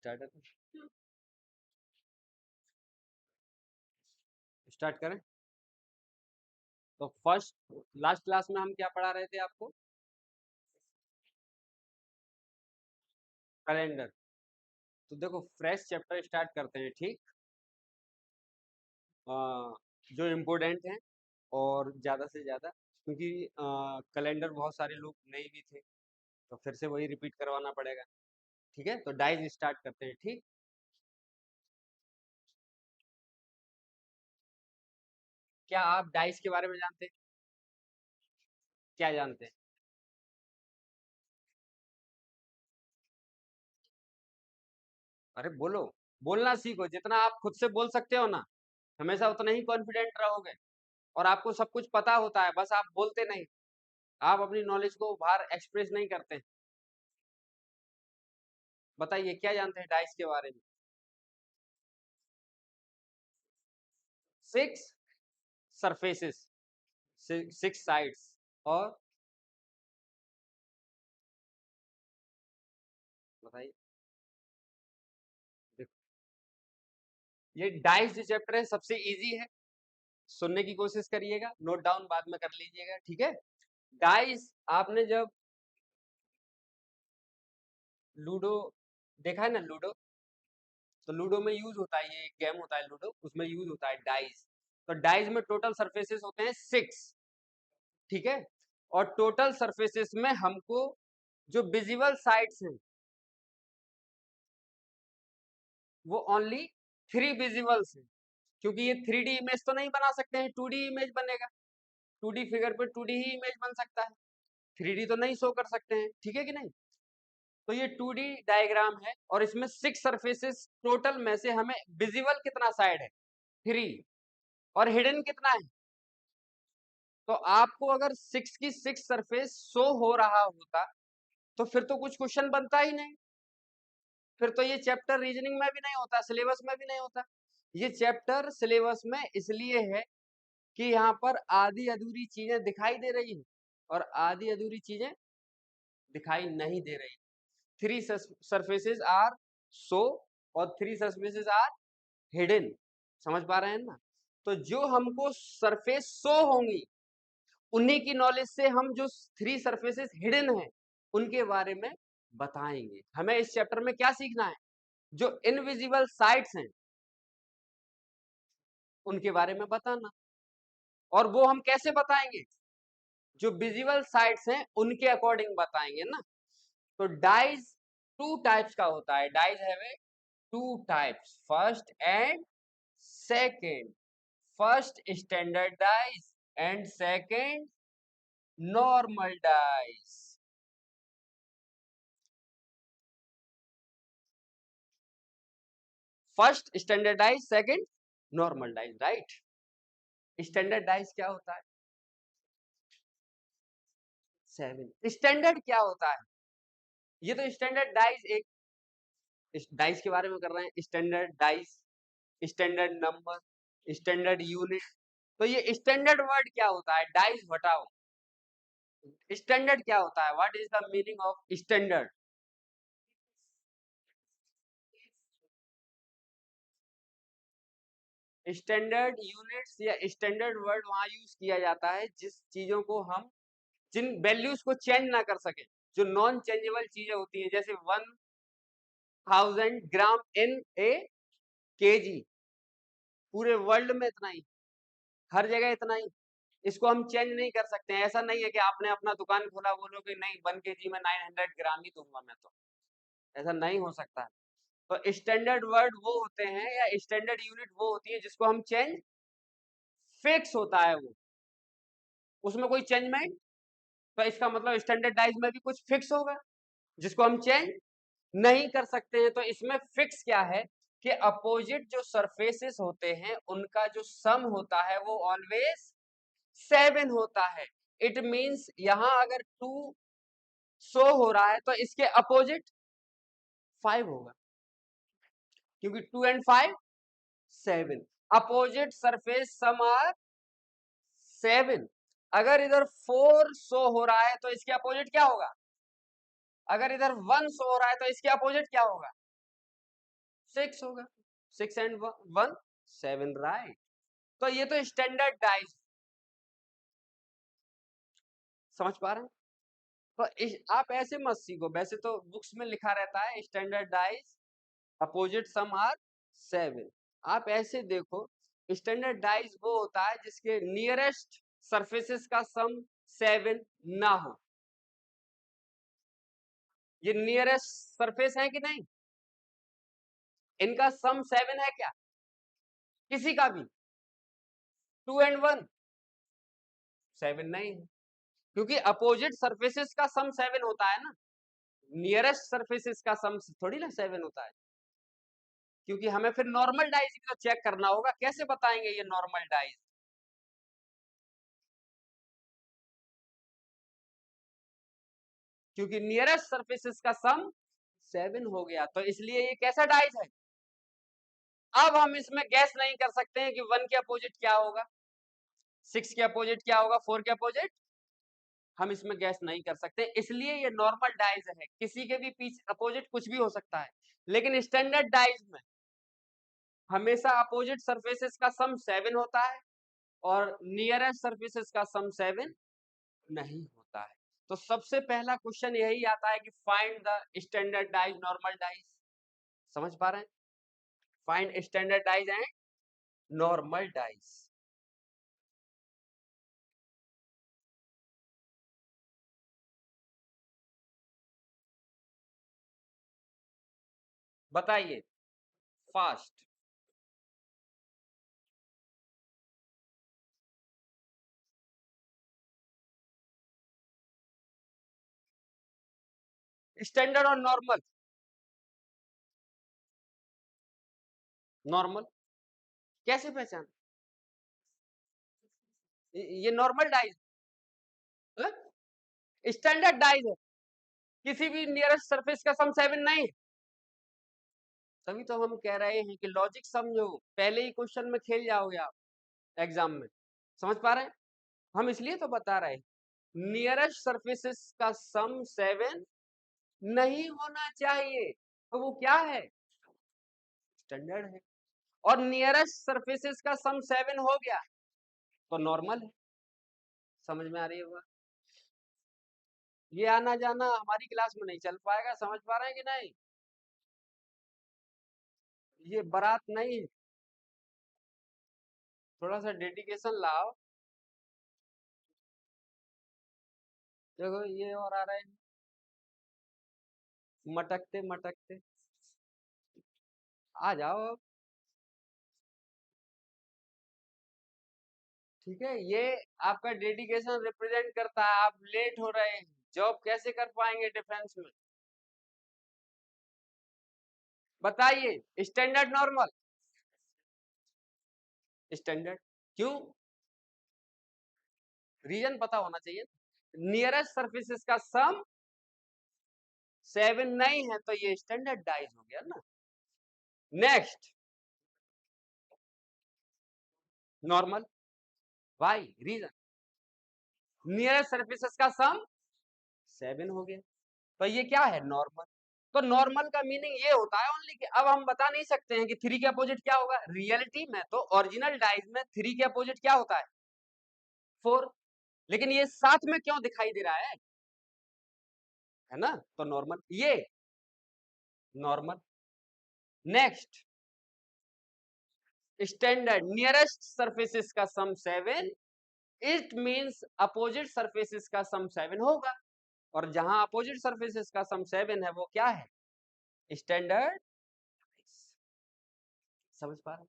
Start start करें। तो first last class में हम क्या पढ़ा रहे थे आपको? कैलेंडर। तो देखो फ्रेश चैप्टर स्टार्ट करते हैं, ठीक। अ, जो इम्पोर्टेंट हैं और ज़्यादा से ज़्यादा, क्योंकि कैलेंडर बहुत सारे लोग नहीं भी थे, तो फिर से वही रिपीट करवाना पड़ेगा। ठीक है, तो डाइज स्टार्ट करते हैं, ठीक। क्या आप डाइस के बारे में जानते हैं? क्या जानते हैं? अरे बोलो, बोलना सीखो। जितना आप खुद से बोल सकते हो ना, हमेशा उतना ही कॉन्फिडेंट रहोगे। और आपको सब कुछ पता होता है, बस आप बोलते नहीं। आप अपनी नॉलेज को बाहर एक्सप्रेस नहीं करते। बताइए क्या जानते हैं डाइस के बारे में? Six surfaces, six sides. और बताइए। देखो, ये डाइस जो चैप्टर है सबसे इजी है। सुनने की कोशिश करिएगा, नोट डाउन बाद में कर लीजिएगा, ठीक है। डाइस आपने जब लूडो देखा है ना, लूडो, तो लूडो में यूज होता है, ये एक गेम होता है लूडो, उसमें यूज होता है डाइस। तो डाइस में टोटल सरफेसेस होते हैं सिक्स, ठीक है। और टोटल सरफेसेस में हमको जो विजिबल साइड्स हैं वो ओनली थ्री विजिबल्स हैं, क्योंकि ये थ्री डी इमेज तो नहीं बना सकते हैं, टू डी इमेज बनेगा। टू डी फिगर पे टू डी ही इमेज बन सकता है, थ्री डी तो नहीं शो कर सकते हैं, ठीक है कि नहीं। तो ये टू डी डायग्राम है और इसमें सिक्स सरफेसेस टोटल में से हमें विजिबल कितना साइड है? थ्री। और हिडन कितना है? तो आपको अगर सिक्स की सिक्स सरफेस शो हो रहा होता तो फिर तो कुछ क्वेश्चन बनता ही नहीं। फिर तो ये चैप्टर रीजनिंग में भी नहीं होता, सिलेबस में भी नहीं होता। ये चैप्टर सिलेबस में इसलिए है कि यहाँ पर आधी अधूरी चीजें दिखाई दे रही हैं और आधी अधूरी चीजें दिखाई नहीं दे रही। थ्री सरफेसेस आर शो और थ्री सरफेसेस आर हिडन। समझ पा रहे हैं ना। तो जो हमको सरफेस शो होंगी उन्हीं की नॉलेज से हम जो थ्री सरफेसेस हिडन हैं उनके बारे में बताएंगे। हमें इस चैप्टर में क्या सीखना है? जो इनविजिबल साइट्स हैं उनके बारे में बताना। और वो हम कैसे बताएंगे? जो विजिबल साइट्स हैं उनके अकॉर्डिंग बताएंगे ना। तो डाइज टू टाइप्स का होता है। डाइज है two types, first and second. First standard dice and second normal dice. First standard dice, second normal dice, right. Standard dice क्या होता है? सेवन। स्टैंडर्ड क्या होता है? ये तो स्टैंडर्ड डाइज एक डाइज के बारे में कर रहे हैं। Standard dice, standard number, standard unit. तो ये स्टैंडर्ड वर्ड क्या होता है? डाइज हटाओ। स्टैंडर्ड क्या होता है? What is the meaning of standard? Standard units या स्टैंडर्ड वर्ड वहां यूज किया जाता है जिस चीजों को हम, जिन वैल्यूज को चेंज ना कर सके, जो नॉन चेंजेबल चीजें होती हैं, जैसे 1000 ग्राम इन ए केजी। पूरे वर्ल्ड में इतना ही, हर जगह इतना ही। इसको हम चेंज नहीं कर सकते हैं। ऐसा नहीं है कि आपने अपना दुकान खोला, बोलोगे नहीं 1 केजी में 900 ग्राम ही दूंगा मैं, तो ऐसा नहीं हो सकता है। तो स्टैंडर्ड वर्ड वो होते हैं या स्टैंडर्ड यूनिट वो होती है जिसको हम चेंज, फिक्स होता है वो, उसमें कोई चेंजमेंट। तो इसका मतलब स्टैंडर्डाइज में भी कुछ फिक्स होगा जिसको हम चेंज नहीं कर सकते हैं। तो इसमें फिक्स क्या है कि अपोजिट जो सरफेसेस होते हैं उनका जो सम होता है वो ऑलवेज सेवन होता है। इट मींस यहां अगर टू शो हो रहा है तो इसके अपोजिट फाइव होगा, क्योंकि two and five seven. Opposite surface sum are seven. अगर इधर फोर शो हो रहा है तो इसके अपोजिट क्या होगा? अगर इधर वन शो हो रहा है तो इसके अपोजिट क्या होगा? 6 होगा, 6 एंड 1 7, राइट। तो ये तो स्टैंडर्ड डाइज, समझ पा रहे हैं? तो आप ऐसे मत सीखो, वैसे तो बुक्स में लिखा रहता है standard dice opposite sum are 7। आप ऐसे देखो, स्टैंडर्ड डाइज वो होता है जिसके नियरेस्ट सरफेसेस का सम 7 ना हो। ये नियरेस्ट सरफेस है कि नहीं? इनका सम 7 है क्या? किसी का भी 2 एंड 1 7 नहीं है, क्योंकि अपोजिट सरफेसेस का सम 7 होता है ना, नियरेस्ट सरफेसेस का सम थोड़ी ना 7 होता है। क्योंकि हमें फिर नॉर्मल डाइज भी तो चेक करना होगा, कैसे बताएंगे ये नॉर्मल डाइज? क्योंकि नियरेस्ट सरफेसेस का सम 7 हो गया, तो इसलिए ये कैसा डाइज है? अब हम इसमें गैस नहीं कर सकते हैं कि 1 के अपोजिट क्या होगा, 6 के अपोजिट क्या होगा, 4 के अपोजिट हम इसमें गैस नहीं कर सकते, इसलिए ये नॉर्मल डाइज है। किसी के भी पीछे अपोजिट कुछ भी हो सकता है, लेकिन स्टैंडर्ड डाइज में हमेशा अपोजिट सरफेसेस का सम 7 होता है और नियरेस्ट सरफेसेस का सम 7 नहीं होता है। तो सबसे पहला क्वेश्चन यही आता है कि find the standard dice normal dice. समझ पा रहे हैं? Find standard dice and normal dice. बताइए फास्ट। स्टैंडर्ड और नॉर्मल, नॉर्मल कैसे पहचान? ये नॉर्मल डाइज, स्टैंडर्ड डाइज है, किसी भी नियरेस्ट सरफेस का सम 7 नहीं। तभी तो हम कह रहे हैं कि लॉजिक समझो, पहले ही क्वेश्चन में खेल जाओगे आप एग्जाम में। समझ पा रहे हैं? हम इसलिए तो बता रहे हैं नियरेस्ट सरफेसेस का सम 7 नहीं होना चाहिए, तो वो क्या है? स्टैंडर्ड है। और नियरेस्ट सरफेसेस का सम 7 हो गया तो नॉर्मल है। समझ में आ रही है? ये आना जाना हमारी क्लास में नहीं चल पाएगा, समझ पा रहे हैं कि नहीं? ये बारात नहीं है, थोड़ा सा डेडिकेशन लाओ। देखो ये और आ रहे हैं मटकते मटकते, आ जाओ। ठीक है, ये आपका डेडिकेशन रिप्रेजेंट करता है। आप लेट हो रहे हैं, जॉब कैसे कर पाएंगे डिफेंस में? बताइए स्टैंडर्ड नॉर्मल? स्टैंडर्ड क्यों? रीजन पता होना चाहिए। नियरेस्ट सरफेसेस का सम 7 नहीं है तो ये स्टैंडर्ड डाइज हो गया ना। Next normal, why reason? Nearest surfaces का सम 7 हो गया, तो ये क्या है? नॉर्मल। तो नॉर्मल का मीनिंग ये होता है ओनली कि अब हम बता नहीं सकते हैं कि 3 के अपोजिट क्या होगा। रियलिटी में तो ओरिजिनल डाइज में 3 के अपोजिट क्या होता है? 4। लेकिन ये साथ में क्यों दिखाई दे रहा है ना? तो नॉर्मल, ये normal. Next standard, nearest surfaces का sum 7, it means opposite surfaces का सम 7 होगा, और जहां अपोजिट सरफेसेस का सम 7 है वो क्या है? स्टैंडर्ड। समझ पा रहे हैं?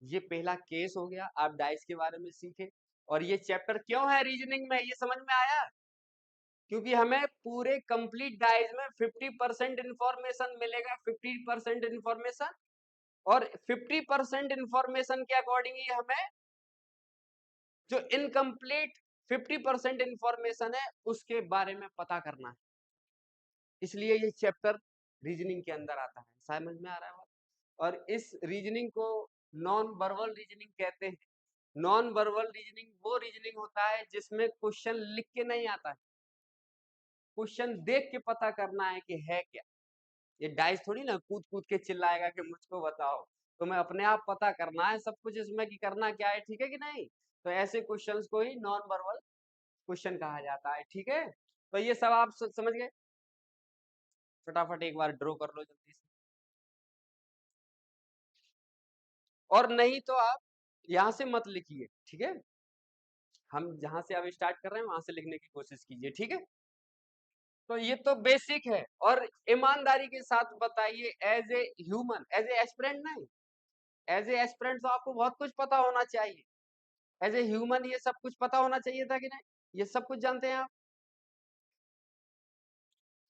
ये पहला केस हो गया, आप डाइस के बारे में सीखे। और ये चैप्टर क्यों है रीजनिंग में, ये समझ में आया? क्योंकि हमें पूरे कंप्लीट डाइस में 50% इंफॉर्मेशन मिलेगा, 50% इंफॉर्मेशन, और 50% इंफॉर्मेशन के अकॉर्डिंग ही हमें जो इनकम्प्लीट 50% इंफॉर्मेशन है उसके बारे में पता करना है। इसलिए ये चैप्टर रीजनिंग के अंदर आता है। समझ में आ रहा है? और इस रीजनिंग को नॉन वर्बल रीजनिंग कहते हैं। नॉन वर्बल रीजनिंग वो रीजनिंग होता है जिसमें क्वेश्चन लिख के नहीं आता है, क्वेश्चन देख के पता करना है कि है क्या। ये डाइस थोड़ी ना कूद कूद के चिल्लाएगा कि मुझको बताओ, तुम्हें अपने आप पता करना है सब कुछ इसमें कि करना क्या है, ठीक है कि नहीं। तो ऐसे क्वेश्चंस को ही नॉन वर्बल क्वेश्चन कहा जाता है, ठीक है। तो ये सब आप समझ गए। फटाफट एक बार ड्रॉ कर लो जल्दी से, और नहीं तो आप यहाँ से मत लिखिए, ठीक है। हम जहां से अब स्टार्ट कर रहे हैं वहां से लिखने की कोशिश कीजिए, ठीक है। तो ये तो बेसिक है, और ईमानदारी के साथ बताइए, as a human, as a aspirant नहीं, एज ए एस्पिरेंट तो आपको बहुत कुछ पता होना चाहिए। एज ए ह्यूमन ये सब कुछ पता होना चाहिए था कि नहीं, ये सब कुछ जानते हैं आप।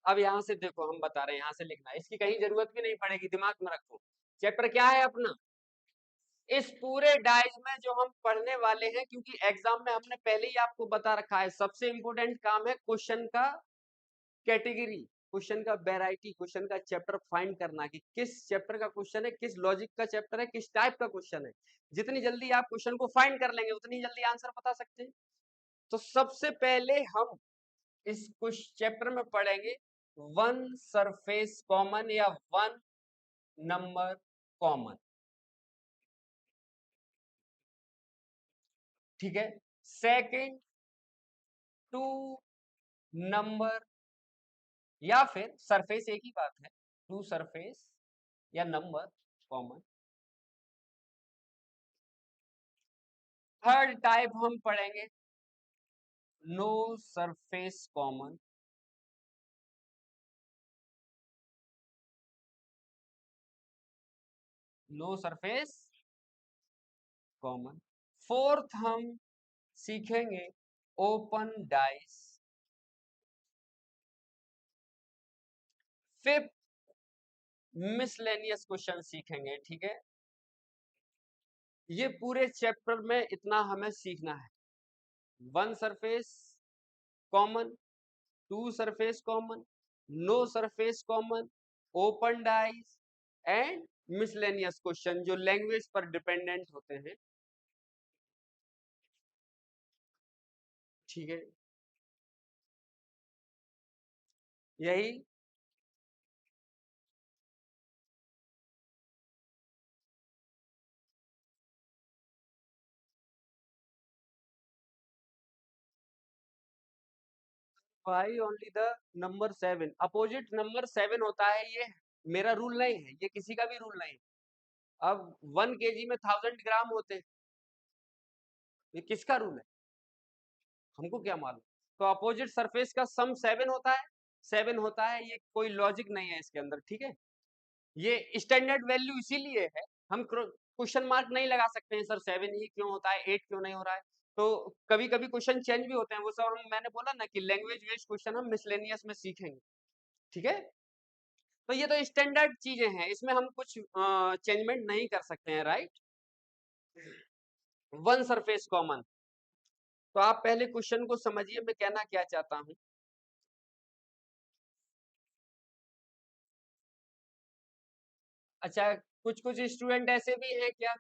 अब यहाँ से देखो हम बता रहे हैं, यहाँ से लिखना, इसकी कहीं जरूरत भी नहीं पड़ेगी, दिमाग में रखो। चैप्टर क्या है अपना, इस पूरे डाइज में जो हम पढ़ने वाले हैं, क्योंकि एग्जाम में हमने पहले ही आपको बता रखा है, सबसे इंपॉर्टेंट काम है क्वेश्चन का कैटेगरी, क्वेश्चन का वेराइटी, क्वेश्चन का चैप्टर फाइंड करना कि किस चैप्टर का क्वेश्चन है, किस लॉजिक का चैप्टर है, किस टाइप का क्वेश्चन है। जितनी जल्दी आप क्वेश्चन को फाइंड कर लेंगे उतनी जल्दी आंसर बता सकते हैं। तो सबसे पहले हम इस कुछ चैप्टर में पढ़ेंगे वन सरफेस कॉमन या वन नंबर कॉमन, ठीक है। सेकंड, टू नंबर, या फिर सरफेस एक ही बात है, टू सरफेस या नंबर कॉमन। थर्ड टाइप हम पढ़ेंगे no surface common, no surface common. Fourth हम सीखेंगे open dice. Fifth miscellaneous question सीखेंगे, ठीक है। ये पूरे चैप्टर में इतना हमें सीखना है, one surface common, two surface common, no surface common, open dice and miscellaneous question जो लैंग्वेज पर डिपेंडेंट होते हैं, ठीक है। यही भाई only the number 7, opposite number 7 होता है, ये मेरा रूल नहीं है, ये किसी का भी रूल नहीं है। अब 1 kg में 1000 ग्राम होते हैं, ये किसका रूल है, हमको क्या मालूम। तो अपोजिट सरफेस का सम 7 होता है, 7 होता है, ये कोई लॉजिक नहीं है इसके अंदर, ठीक है। ये स्टैंडर्ड वैल्यू इसीलिए है, हम क्वेश्चन मार्क नहीं लगा सकते हैं सर 7 ही क्यों होता है, 8 क्यों नहीं हो रहा है। तो कभी कभी क्वेश्चन चेंज भी होते हैं, वो सब हम, मैंने बोला ना कि लैंग्वेज बेस्ड क्वेश्चन हम मिसलेनियस में सीखेंगे, ठीक है। तो ये तो स्टैंडर्ड चीजें हैं, इसमें हम कुछ चेंजमेंट नहीं कर सकते हैं, राइट। वन सरफेस कॉमन, तो आप पहले क्वेश्चन को समझिए मैं कहना क्या चाहता हूं। अच्छा, कुछ कुछ स्टूडेंट ऐसे भी हैं क्या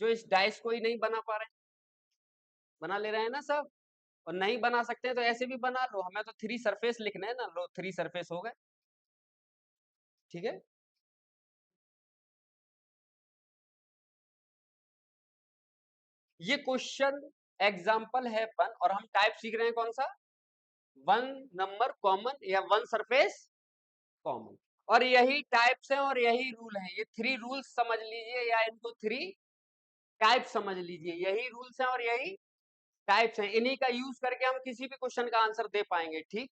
जो इस डाइस को ही नहीं बना पा रहे हैं, बना ले रहे हैं ना सब, और नहीं बना सकते हैं तो ऐसे भी बना लो, हमें तो 3 सरफेस लिखने हैं ना, लो 3 सरफेस हो गए, ठीक है। ये क्वेश्चन एग्जाम्पल है वन, और हम टाइप सीख रहे हैं कौन सा, वन नंबर कॉमन या वन सरफेस कॉमन। और यही टाइप्स हैं और यही रूल हैं, ये 3 रूल्स समझ लीजिए या इनको 3 टाइप समझ लीजिए, यही रूल्स हैं और यही टाइप्स हैं, इन्हीं का यूज करके हम किसी भी क्वेश्चन का आंसर दे पाएंगे, ठीक।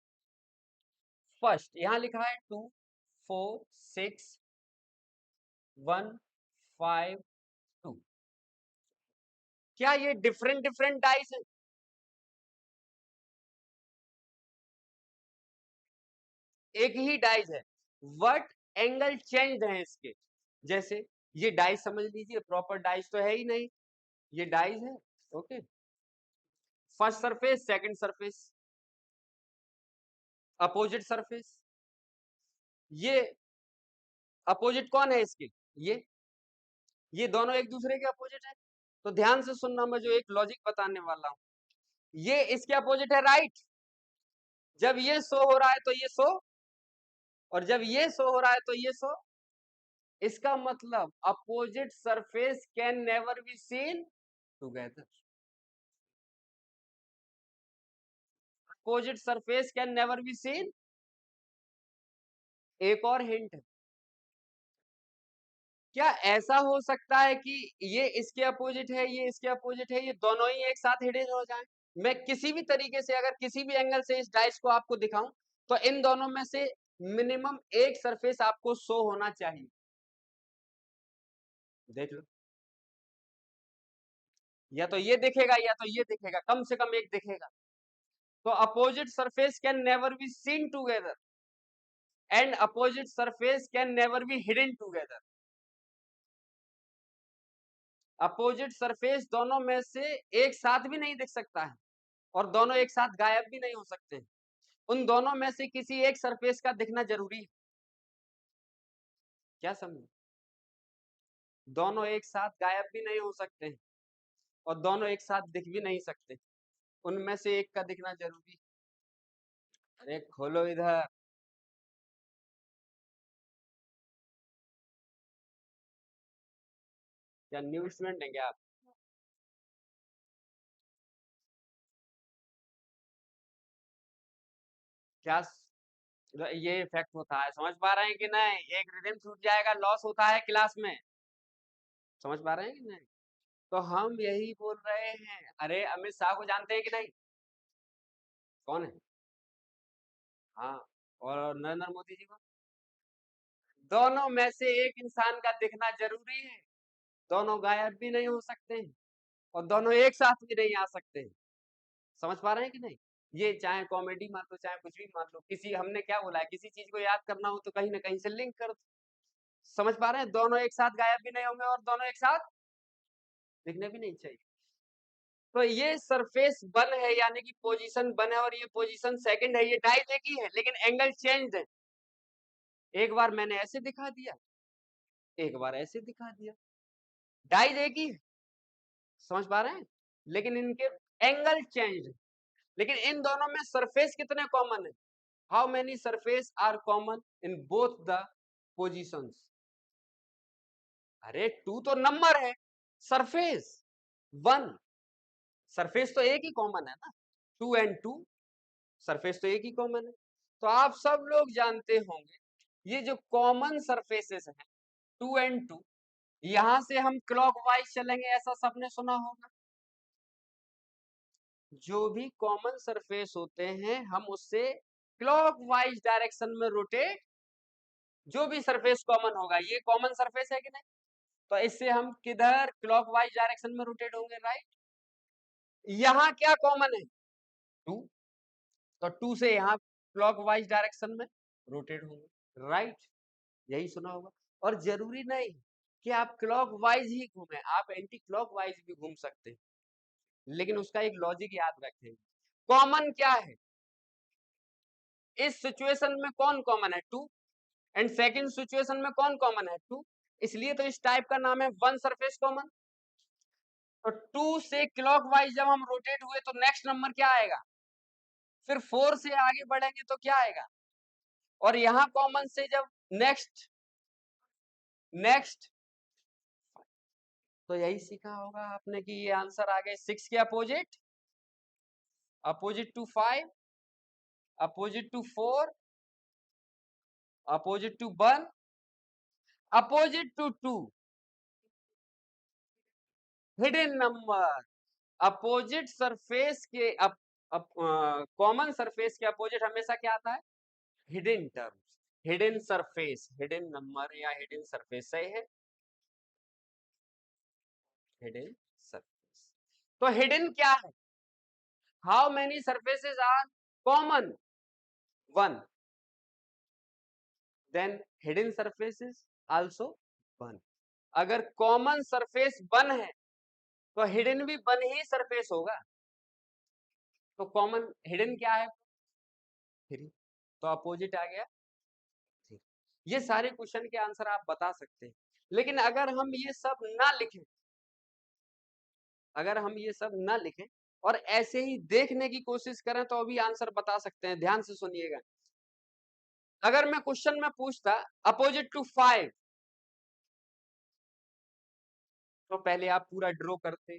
फर्स्ट यहां लिखा है 2 4 6 1 5 2, क्या ये डिफरेंट डिफरेंट डाइस है, एक ही डाइस है, बट एंगल चेंज है इसके। जैसे ये डाइस समझ लीजिए, प्रॉपर डाइस तो है ही नहीं, ये डाइस है, okay. First surface, second surface, opposite surface, ये अपोजिट कौन है इसके, ये दोनों एक दूसरे के अपोजिट है। तो ध्यान से सुनना, मैं जो एक लॉजिक बताने वाला हूं, ये इसके अपोजिट है, राइट। जब ये शो हो रहा है तो ये शो और जब ये शो हो रहा है तो ये शो, इसका मतलब opposite surface can never be seen together. Opposite surface can never be seen. एक और हिंट, क्या ऐसा हो सकता है कि ये इसके अपोजिट है, ये इसके अपोजिट है, ये दोनों ही एक साथ हिडन हो जाएं? मैं किसी भी तरीके से अगर किसी भी एंगल से इस डाइस को आपको दिखाऊं तो इन दोनों में से मिनिमम एक सरफेस आपको शो होना चाहिए। देख लो, या तो ये दिखेगा या तो ये दिखेगा, कम से कम एक दिखेगा। तो opposite surface can never be seen together and opposite surface can never be hidden together. Opposite surface दोनों में से एक साथ भी नहीं दिख सकता है और दोनों एक साथ गायब भी नहीं हो सकते। उन दोनों में से किसी एक सरफेस का दिखना जरूरी है। क्या समझे? दोनों एक साथ गायब भी नहीं हो सकते हैं और दोनों एक साथ दिख भी नहीं सकते, उनमें से एक का दिखना जरूरी है। अरे खोलो इधर। क्या न्यू स्टूडेंट है क्या आप? क्या ये इफेक्ट होता है, समझ पा रहे हैं कि नहीं? एक रिदम छूट जाएगा, लॉस होता है क्लास में। समझ पा रहे हैं कि नहीं? तो हम यही बोल रहे हैं। अरे अमित शाह को जानते हैं कि नहीं? कौन है? हाँ। और नरेंद्र मोदी जी को? दोनों में से एक इंसान का दिखना जरूरी है। दोनों गायब भी नहीं हो सकते हैं और दोनों एक साथ भी नहीं आ सकते हैं। समझ पा रहे हैं कि नहीं? ये चाहे कॉमेडी मान लो, चाहे कुछ भी मान लो, किसी हमने क्या बोला है, किसी चीज को याद करना हो तो कहीं ना कहीं से लिंक कर दो। समझ पा रहे हैं? दोनों एक साथ गायब भी नहीं होंगे और दोनों एक साथ दिखने भी नहीं चाहिए। तो ये सरफेस वन है, यानी कि पोजीशन वन है और ये पोजीशन सेकंड है। ये डाइज एक ही है लेकिन एंगल चेंज है। एक बार मैंने ऐसे दिखा दिया, एक बार ऐसे दिखा दिया। डाइज एक ही है, समझ पा रहे हैं? लेकिन इनके एंगल चेंज है। लेकिन इन दोनों में सरफेस कितने कॉमन है? How many surface are common in both the positions? अरे टू तो नंबर है, सरफेस वन। सरफेस तो एक ही कॉमन है ना, टू एंड टू, सरफेस तो एक ही कॉमन है। तो आप सब लोग जानते होंगे ये जो कॉमन सरफेसेस हैं, टू एंड टू, यहां से हम क्लॉकवाइज चलेंगे, ऐसा सबने सुना होगा। जो भी कॉमन सरफेस होते हैं हम उससे क्लॉकवाइज डायरेक्शन में रोटेट, जो भी सरफेस कॉमन होगा, ये कॉमन सरफेस है कि नहीं, तो इससे हम किधर क्लॉकवाइज डायरेक्शन में रोटेट होंगे, राइट। यहां क्या कॉमन है? टू। तो टू से यहां क्लॉकवाइज डायरेक्शन में रोटेट होंगे, राइट। यही सुना होगा। और जरूरी नहीं कि आप क्लॉकवाइज ही घूमें, आप एंटी क्लॉकवाइज भी घूम सकते हैं, लेकिन उसका एक लॉजिक याद रखें। कॉमन क्या है इस सिचुएशन में? कौन कॉमन है? टू। एंड सेकंड सिचुएशन में कौन कॉमन है? टू। इसलिए तो इस टाइप का नाम है वन सरफेस कॉमन। तो टू से क्लॉकवाइज जब हम रोटेट हुए तो नेक्स्ट नंबर क्या आएगा? फिर फोर से आगे बढ़ेंगे तो क्या आएगा? और यहां कॉमन से जब नेक्स्ट नेक्स्ट, तो यही सीखा होगा आपने कि ये आंसर आ गए सिक्स के opposite, opposite to five, opposite to four, opposite to one, opposite to two, hidden number. Opposite surface के कॉमन सरफेस के अपोजिट हमेशा क्या आता है? Hidden terms, hidden surface, hidden number या हिडन सरफेस सही है, हिडन सरफेस। तो हिडन क्या है? How many surfaces are common? One. Then hidden surfaces also one. अगर कॉमन सरफेस वन है तो हिडन भी वन ही सरफेस होगा। तो कॉमन हिडन क्या है? थ्री। तो अपोजिट आ गया थ्री। ये सारे क्वेश्चन के आंसर आप बता सकते हैं। लेकिन अगर हम ये सब ना लिखें, अगर हम ये सब ना लिखें और ऐसे ही देखने की कोशिश करें तो अभी आंसर बता सकते हैं। ध्यान से सुनिएगा। अगर मैं क्वेश्चन में पूछता अपोजिट टू 5, तो पहले आप पूरा ड्रॉ करते,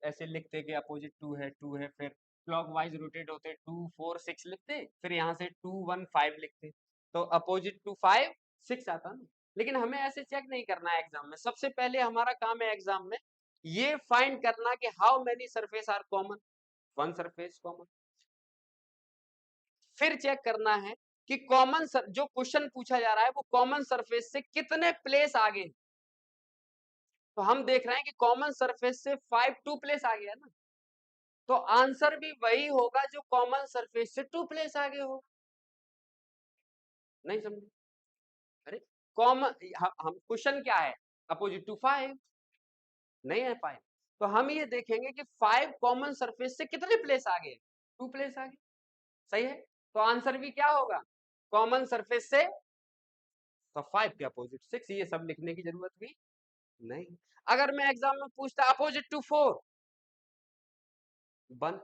ऐसे लिखते कि अपोजिट 2 है, फिर क्लॉकवाइज रोटेट होते 2 4 6 लिखते, फिर यहाँ से 2 1 5 लिखते, तो अपोजिट टू 5 6 आता ना। लेकिन हमें ऐसे चेक नहीं करना है एग्जाम में। सबसे पहले हमारा काम है एग्जाम में ये फाइंड करना कि how many surface are common, one surface common. फिर चेक करना है कि कॉमन जो क्वेश्चन पूछा जा रहा है वो कॉमन सरफेस से कितने प्लेस आगे है। तो हम देख रहे हैं कि कॉमन सरफेस से 5 2 प्लेस आगे है ना, तो आंसर भी वही होगा जो कॉमन सरफेस से 2 प्लेस आगे होगा। नहीं समझे? अरे कॉमन, हम क्वेश्चन क्या है, अपोजिट टू 5 नहीं है 5, तो हम ये देखेंगे कि 5 कॉमन सरफेस से कितने प्लेस आगे है, 2 प्लेस आगे। सही है, तो आंसर भी क्या होगा, कॉमन सरफेस से, तो 5 के अपोजिट 6, ये सब लिखने की जरूरत भी नहीं। अगर मैं एग्जाम में पूछता अपोजिट टू 4 1,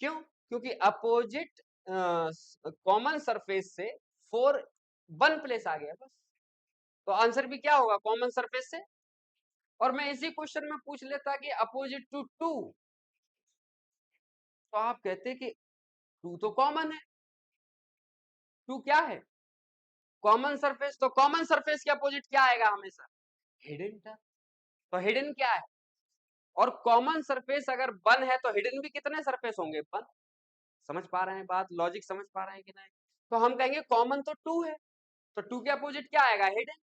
क्यों, क्योंकि अपोजिट कॉमन सरफेस से 4 1 प्लेस आ गया बस, तो आंसर भी क्या होगा कॉमन सरफेस से। और मैं इसी क्वेश्चन में पूछ लेता कि अपोजिट टू 2, तो आप कहते कि 2 तो कॉमन है, 2 क्या है कॉमन सरफेस, तो कॉमन सरफेस के अपोजिट क्या आएगा हमेशा, हिडन टर्म। तो हिडन क्या है, और कॉमन सरफेस अगर 1 है तो हिडन भी कितने सरफेस होंगे 1। समझ पा रहे हैं बात, लॉजिक समझ पा रहे हैं कि नहीं? तो हम कहेंगे कॉमन तो 2 है, तो 2 के अपोजिट क्या आएगा हिडन,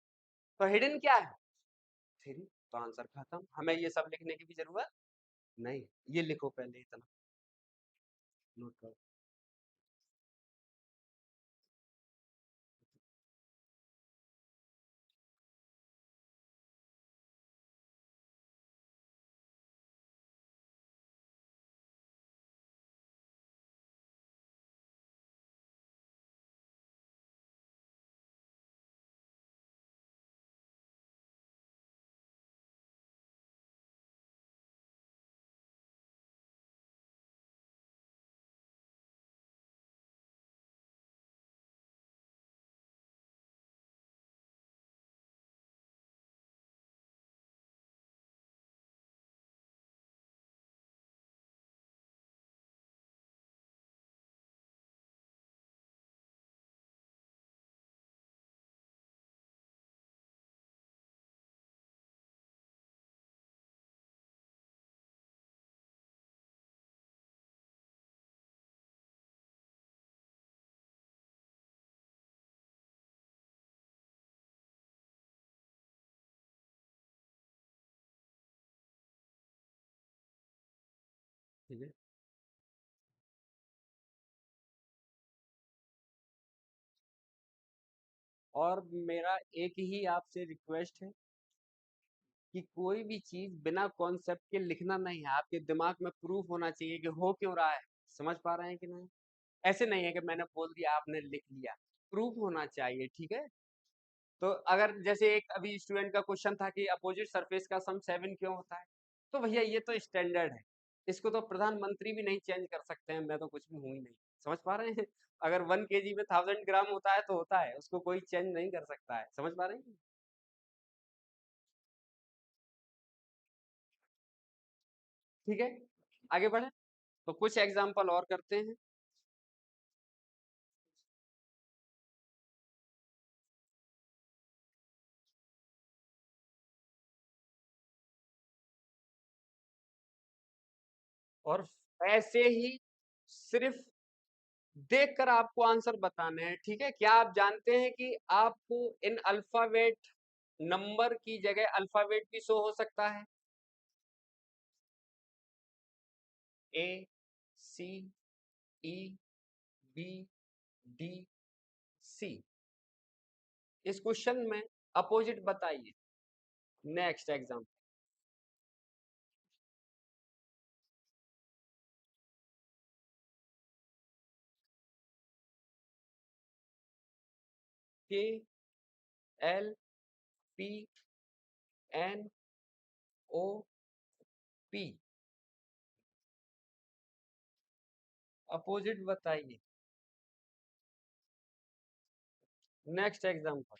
तो हिडन क्या है 3, तो आंसर खत्म। हमें ये सब लिखने की भी जरूरत नहीं, ये लिखो पहले इतना, नोट करो। ठीक है, और मेरा एक ही आपसे रिक्वेस्ट है कि कोई भी चीज बिना कॉन्सेप्ट के लिखना नहीं है, आपके दिमाग में प्रूफ होना चाहिए कि हो क्यों रहा है। समझ पा रहे हैं कि नहीं? ऐसे नहीं है कि मैंने बोल दिया आपने लिख लिया, प्रूफ होना चाहिए, ठीक है। तो अगर जैसे एक अभी स्टूडेंट का क्वेश्चन था कि अपोजिट सरफेस का सम 7 क्यों होता है, तो भैया ये तो स्टैंडर्ड है, इसको तो प्रधानमंत्री भी नहीं चेंज कर सकते हैं, मैं तो कुछ भी हूँ ही नहीं। समझ पा रहे हैं? अगर 1 kg में 1000 ग्राम होता है तो होता है, उसको कोई चेंज नहीं कर सकता है। समझ पा रहे हैं? ठीक है, आगे बढ़े, तो कुछ एग्जाम्पल और करते हैं। और ऐसे ही सिर्फ देखकर आपको आंसर बताने हैं, ठीक है। क्या आप जानते हैं कि आपको इन अल्फाबेट नंबर की जगह अल्फाबेट भी शो हो सकता है, ए सी ई बी डी सी। इस क्वेश्चन में अपोजिट बताइए। Next exam, K L P N O P, opposite बताइए। Next example,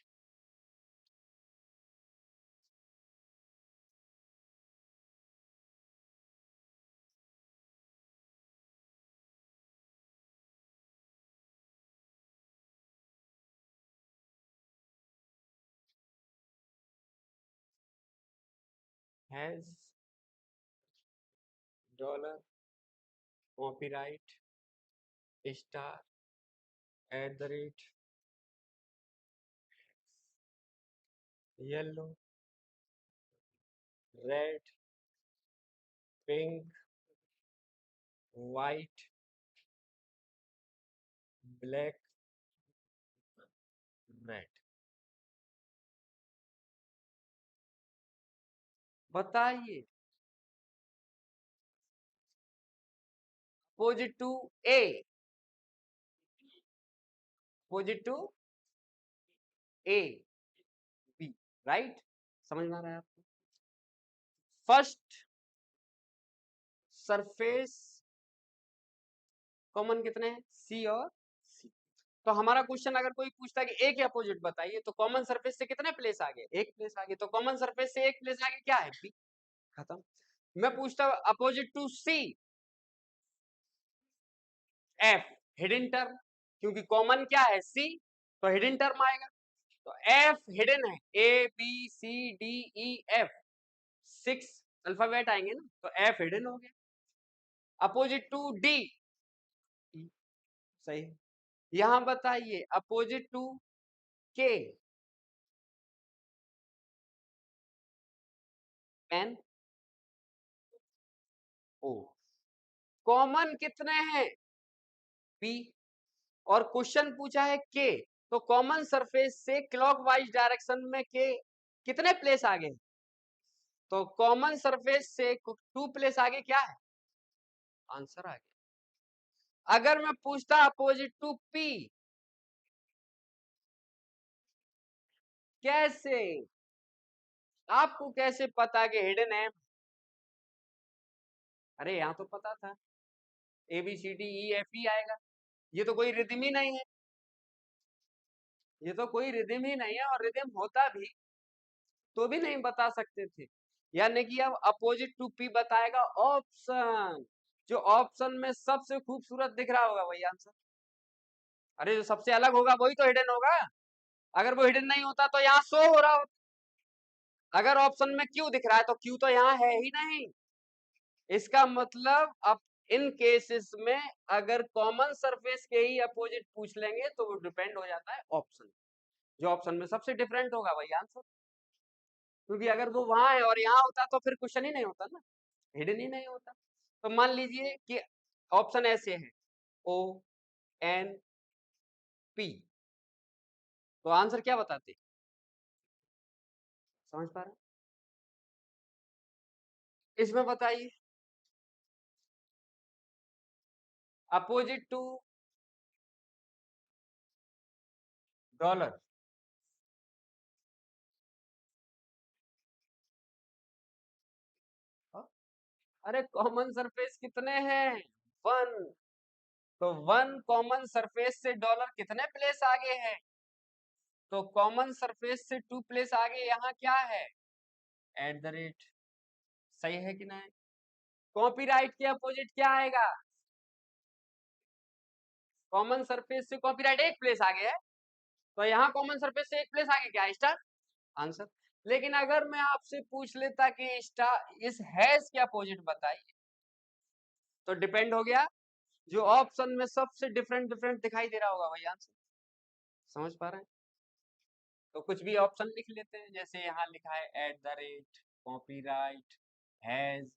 has dollar copyright star at the rate yellow red pink white black red. बताइए opposite to A, opposite to A B, right? समझ में आ रहा है आपको? First surface common कितने हैं? सी और सी। तो हमारा क्वेश्चन अगर कोई पूछता है कि ए के अपोजिट बताइए तो कॉमन सरफेस से कितने प्लेस आगे? एक प्लेस आगे। तो कॉमन सरफेस से एक प्लेस आगे क्या है? बी। खत्म। मैं पूछता हूं opposite to C, F, hidden term, क्योंकि कॉमन क्या है? सी, तो हिडन टर्म आएगा। तो एफ हिडन है, A B C D E F, 6 alphabet आएंगे ना, तो एफ हिडन हो गया। अपोजिट टू डी, सही है। यहां बताइए अपोजिट टू के, एन ओ। कॉमन कितने हैं? पी। और क्वेश्चन पूछा है के, तो कॉमन सरफेस से क्लॉकवाइज डायरेक्शन में के कितने प्लेस आगे? तो कॉमन सरफेस से 2 प्लेस आगे क्या है? आंसर आ गया। अगर मैं पूछता अपोजिट टू पी, कैसे? आपको कैसे पता कि हिडन है? अरे यहां तो पता था A B C D E F E आएगा। ये तो कोई रिदम ही नहीं है, ये तो कोई रिदम ही नहीं है, और रिदम होता भी तो भी नहीं बता सकते थे। यानी कि अब अपोजिट टू पी बताएगा ऑप्शन, जो ऑप्शन में सबसे खूबसूरत दिख रहा होगा वही आंसर। अरे जो सबसे अलग होगा वही तो हिडन होगा। अगर वो हिडन नहीं होता तो यहाँ शो हो रहा होता। अगर ऑप्शन में क्यू दिख रहा है तो क्यू तो यहाँ है ही नहीं। इसका मतलब अब इन केसेस में अगर कॉमन सरफेस के ही अपोजिट पूछ लेंगे तो वो डिपेंड हो जाता है ऑप्शन, जो ऑप्शन में सबसे डिफरेंट होगा वही आंसर। क्योंकि अगर वो वहां है और यहाँ होता तो फिर क्वेश्चन ही नहीं होता ना, हिडन ही नहीं होता। तो मान लीजिए कि ऑप्शन ऐसे है ओ एन पी, तो आंसर क्या बताते? समझ पा रहे? इसमें बताइए अपोजिट टू डॉलर, अरे कॉमन सरफेस कितने हैं? 1। तो 1 कॉमन सरफेस से डॉलर कितने प्लेस आगे है? तो कॉमन सरफेस से 2 प्लेस आगे यहाँ क्या है? Eight the rate. सही है कि नहीं? कॉपीराइट के अपोजिट क्या आएगा? कॉमन सरफेस से कॉपीराइट एक प्लेस आगे है, तो यहाँ कॉमन सरफेस से एक प्लेस आगे क्या है? स्टार। आंसर। लेकिन अगर मैं आपसे पूछ लेता कि स्टार इस हैज के अपोजिट बताइए, तो डिपेंड हो गया, जो ऑप्शन में सबसे डिफरेंट डिफरेंट दिखाई दे रहा होगा वही आंसर। समझ पा रहे हैं? तो कुछ भी ऑप्शन लिख लेते हैं, जैसे यहाँ लिखा है eight the rate, copyright, has,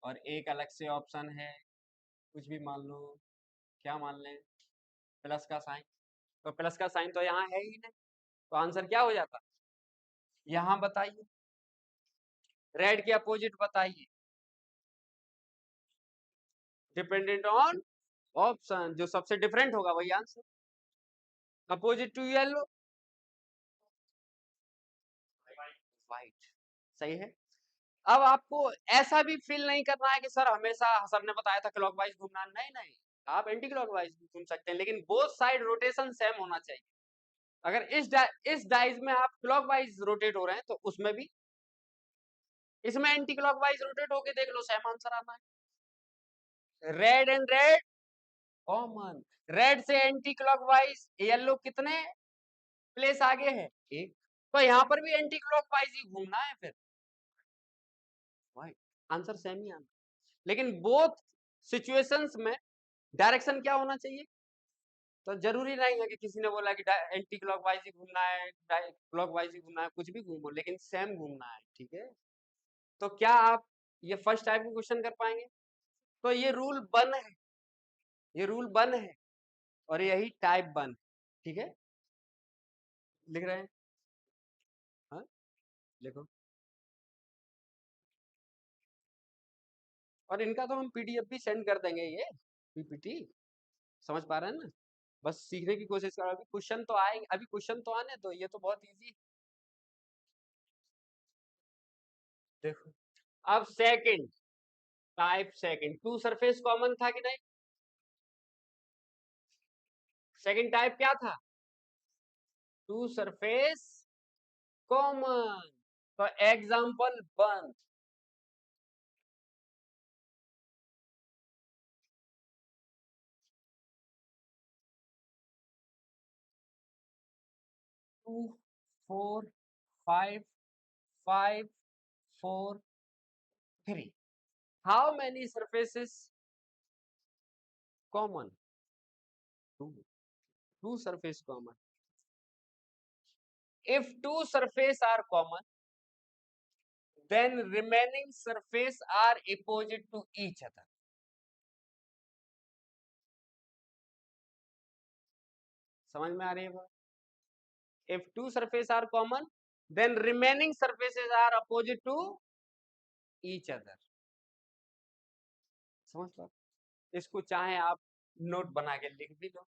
और एक अलग से ऑप्शन है, कुछ भी मान लो, क्या मान लें, प्लस का साइन। तो प्लस का साइन तो यहाँ है ही नहीं, तो आंसर क्या हो जाता? यहाँ बताइए रेड के अपोजिट बताइए, डिपेंडेंट ऑन ऑप्शन, जो सबसे डिफरेंट होगा वही answer. Opposite to yellow, white. सही है। अब आपको ऐसा भी फील नहीं करना है कि सर हमेशा सर ने बताया था क्लॉकवाइज घूमना, नहीं नहीं, आप एंटी क्लॉकवाइज भी घूम सकते हैं, लेकिन बोथ साइड रोटेशन सेम होना चाहिए। अगर इस डाइज में आप क्लॉकवाइज रोटेट हो रहे हैं तो उसमें भी, इसमें एंटी क्लॉकवाइज रोटेट होके देख लो, सेम आंसर आना है। Red and red common, red से एंटी क्लॉकवाइज येलो कितने प्लेस आगे है, एक, तो यहाँ पर भी एंटी क्लॉकवाइज ही घूमना है फिर, आंसर सेम ही आना। लेकिन बोथ सिचुएशंस में डायरेक्शन क्या होना चाहिए, तो जरूरी नहीं है कि किसी ने बोला कि एंटी क्लॉकवाइज ही घूमना है, क्लॉकवाइज ही घूमना है, कुछ भी घूमो लेकिन सेम घूमना है, ठीक है। तो क्या आप ये फर्स्ट टाइप के क्वेश्चन कर पाएंगे, तो ये रूल वन है, ये रूल वन है और यही टाइप वन, ठीक है, लिख रहे हैं, हाँ लिखो। और इनका तो हम पीडीएफ भी सेंड कर देंगे, ये पीपीटी, समझ पा रहे हैं ना, बस सीखने की कोशिश करो, अभी क्वेश्चन तो आएंगे, अभी क्वेश्चन तो आने दो, ये तो बहुत इजी। देखो अब second type, second two surface common था कि नहीं, सेकंड टाइप क्या था, टू सरफेस कॉमन, तो example one, two four five, five four three, how many surfaces common, two, two surface common, if two surface are common then remaining surface are opposite to each other, समझ में आ रही है बात, if two surface are common then remaining surfaces are opposite to each other, समझ लो, इसको चाहे आप note बना के लिख भी लो,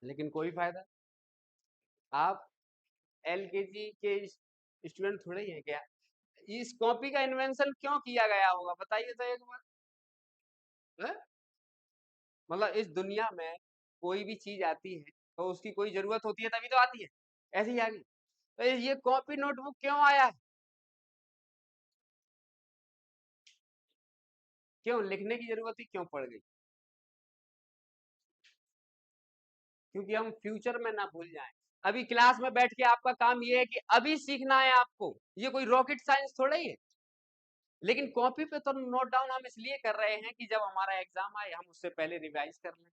लेकिन कोई फायदा, आप एलकेजी के स्टूडेंट थोड़े ही हैं क्या, इस कॉपी का इन्वेंशन क्यों किया गया होगा बताइए तो एक बार, मतलब इस दुनिया में कोई भी चीज आती है तो उसकी कोई जरूरत होती है तभी तो आती है, ऐसे ही आ गई, तो ये कॉपी नोटबुक क्यों आया है, क्यों लिखने की जरूरत ही क्यों पड़ गई, क्योंकि हम फ्यूचर में ना भूल जाएं, अभी क्लास में बैठ के आपका काम ये है कि अभी सीखना है आपको, ये कोई रॉकेट साइंस थोड़ा ही है, लेकिन कॉपी पे तो नोट डाउन हम इसलिए कर रहे हैं कि जब हमारा एग्जाम आए हम उससे पहले रिवाइज कर लें,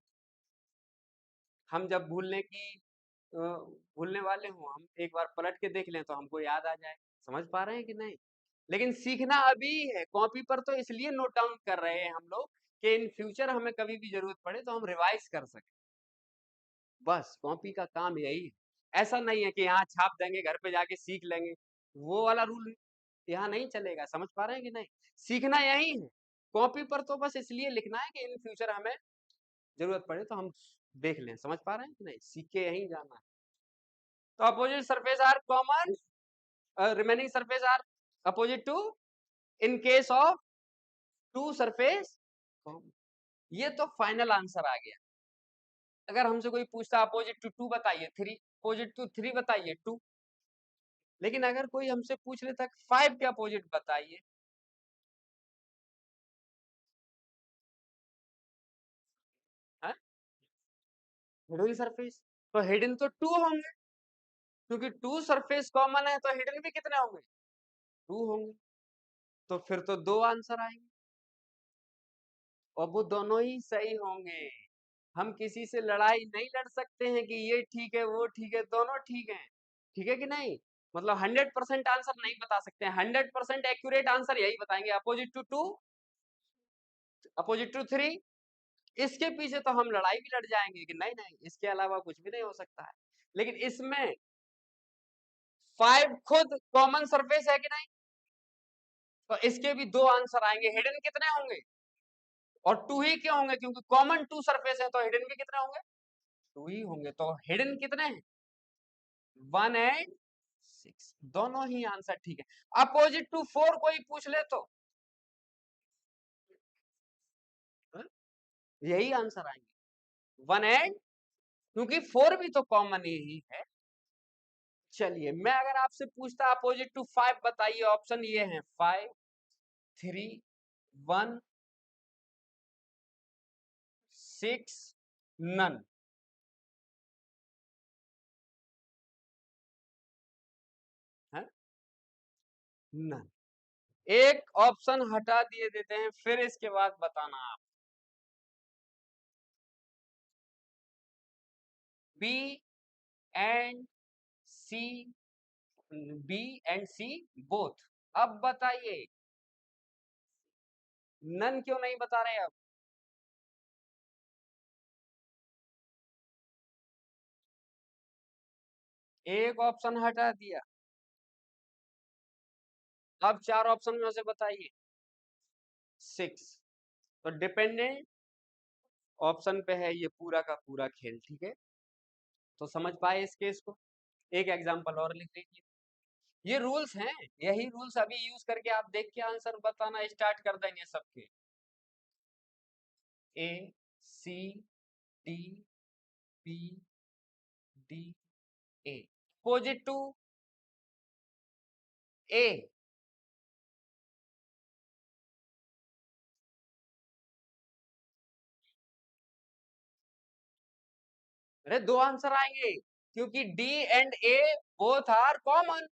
हम जब भूलने वाले हों हम एक बार पलट के देख लें तो हमको याद आ जाए, समझ पा रहे हैं कि नहीं, लेकिन सीखना अभी है, कॉपी पर तो इसलिए नोट डाउन कर रहे हैं हम लोग कि इन फ्यूचर हमें कभी भी जरूरत पड़े तो हम रिवाइज कर सकें, बस कॉपी का काम यही है, ऐसा नहीं है कि यहाँ छाप देंगे घर पे जाके सीख लेंगे, वो वाला रूल यहाँ नहीं चलेगा, समझ पा रहे हैं कि नहीं, सीखना यही है, कॉपी पर तो बस इसलिए लिखना है कि इन फ्यूचर हमें जरूरत पड़े तो हम देख लें, समझ पा रहे हैं कि नहीं, सीख के यही जाना है, तो opposite surface are common, remaining surface are opposite to in case of two surface, ये तो फाइनल आंसर आ गया, अगर हमसे कोई पूछता अपोजिट टू टू बताइए, थ्री अपोजिट टू थ्री बताइए, टू, लेकिन अगर कोई हमसे पूछ लेता फाइव के अपोजिट बताइए, हिडन सरफेस, तो हिडन तो टू होंगे, क्योंकि टू सरफेस कॉमन है तो हिडन भी कितने होंगे, टू होंगे, तो फिर तो दो आंसर आएंगे और वो दोनों ही सही होंगे, हम किसी से लड़ाई नहीं लड़ सकते हैं कि ये ठीक है वो ठीक है, दोनों ठीक है, ठीक है कि नहीं, मतलब 100% आंसर नहीं बता सकते हैं, 100% एक्यूरेट आंसर यही बताएंगे, opposite to two, opposite to three, इसके पीछे तो हम लड़ाई भी लड़ जाएंगे कि नहीं नहीं इसके अलावा कुछ भी नहीं हो सकता है, लेकिन इसमें फाइव खुद कॉमन सरफेस है कि नहीं, तो इसके भी दो आंसर आएंगे, हिडन कितने होंगे, और टू ही क्यों होंगे, क्योंकि कॉमन टू सरफेस है तो हिडन भी कितने होंगे, टू ही होंगे, तो हिडन कितने हैं, 1 और 6, दोनों ही आंसर ठीक है, अपोजिट टू फोर कोई पूछ ले तो यही आंसर आएंगे, 1 एंड, क्योंकि फोर भी तो कॉमन ही है, चलिए मैं अगर आपसे पूछता अपोजिट टू 5 बताइए, ऑप्शन ये है 5 3 1 6 नन। है नन। एक ऑप्शन हटा दिए देते हैं, फिर इसके बाद बताना आप। B and C, B and C both. अब बताइए नन क्यों नहीं बता रहे अब? एक ऑप्शन हटा दिया, अब 4 ऑप्शन में से बताइए। 6। तो डिपेंडेंट ऑप्शन पे है ये पूरा का पूरा खेल, ठीक है? तो समझ पाए इस केस को? एक एग्जांपल और लिख लीजिए। ये रूल्स हैं, यही रूल्स अभी यूज करके आप देख के आंसर बताना स्टार्ट कर देंगे सबके। A C D B D A opposite to A. अरे दो आंसर आएंगे, क्योंकि D and A both are common.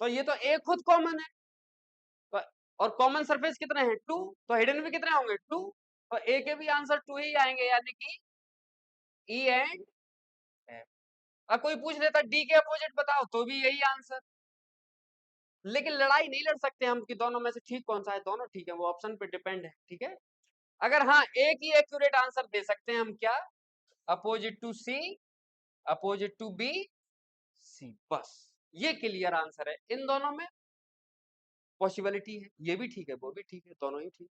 तो ये तो ए खुद कॉमन है, तो और कॉमन सरफेस कितने हैं? 2। तो हिडन भी कितने होंगे? 2। तो ए के भी आंसर 2 ही आएंगे, यानी कि ई एंड एफ। अब कोई पूछ लेता डी के अपोजिट बताओ, तो भी यही आंसर। लेकिन लड़ाई नहीं लड़ सकते हम कि दोनों में से ठीक कौन सा है। दोनों ठीक है, वो ऑप्शन पे डिपेंड है, ठीक है? अगर हाँ एक ही एक्यूरेट आंसर दे सकते हैं हम, क्या? Opposite to C, opposite to B C, बस ये क्लियर आंसर है। इन दोनों में पॉसिबिलिटी है, ये भी ठीक है वो भी ठीक है, दोनों ही ठीक।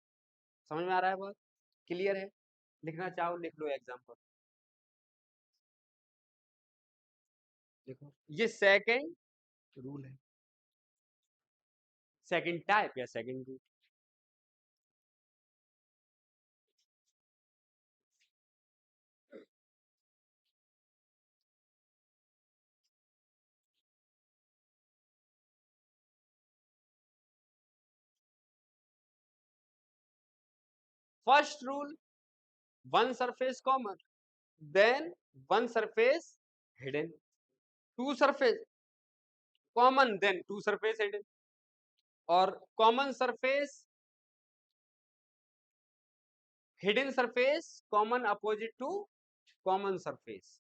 समझ में आ रहा है? बात क्लियर है? लिखना चाहो लिख लो एग्जाम्पल। देखो ये सेकंड रूल है, सेकंड टाइप या second rule. First rule, one surface common then one surface hidden, two surface common then two surface hidden, और common surface hidden surface common opposite to common surface.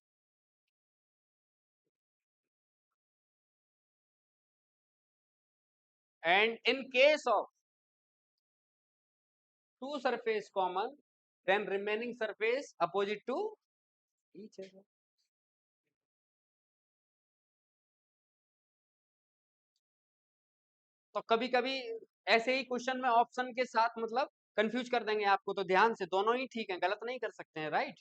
And in case of two surface common then remaining surface opposite to each other. तो कभी कभी ऐसे ही question में option के साथ मतलब confuse कर देंगे आपको, तो ध्यान से, दोनों ही ठीक है, गलत नहीं कर सकते हैं, राइट?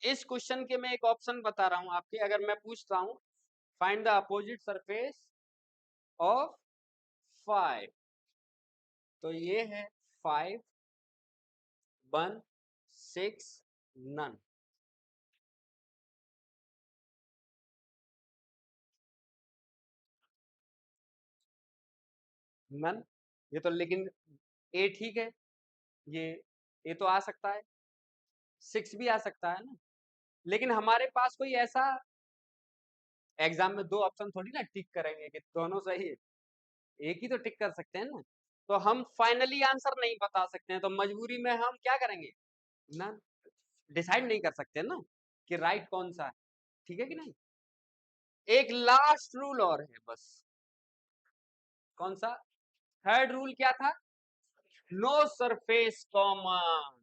इस क्वेश्चन के मैं एक ऑप्शन बता रहा हूं आपके, अगर मैं पूछता हूं find the opposite surface of 5, तो ये है 5 1 6 नन। नन, ये तो लेकिन ए ठीक है, ये ए तो आ सकता है, 6 भी आ सकता है ना। लेकिन हमारे पास कोई ऐसा एग्जाम में दो ऑप्शन थोड़ी ना टिक करेंगे कि दोनों सही है, एक ही तो टिक कर सकते हैं ना। तो हम फाइनली आंसर नहीं बता सकते हैं, तो मजबूरी में हम क्या करेंगे ना, डिसाइड नहीं कर सकते ना कि राइट कौन सा है, ठीक है कि नहीं? एक लास्ट रूल और है बस। कौन सा? थर्ड रूल क्या था? No surface common,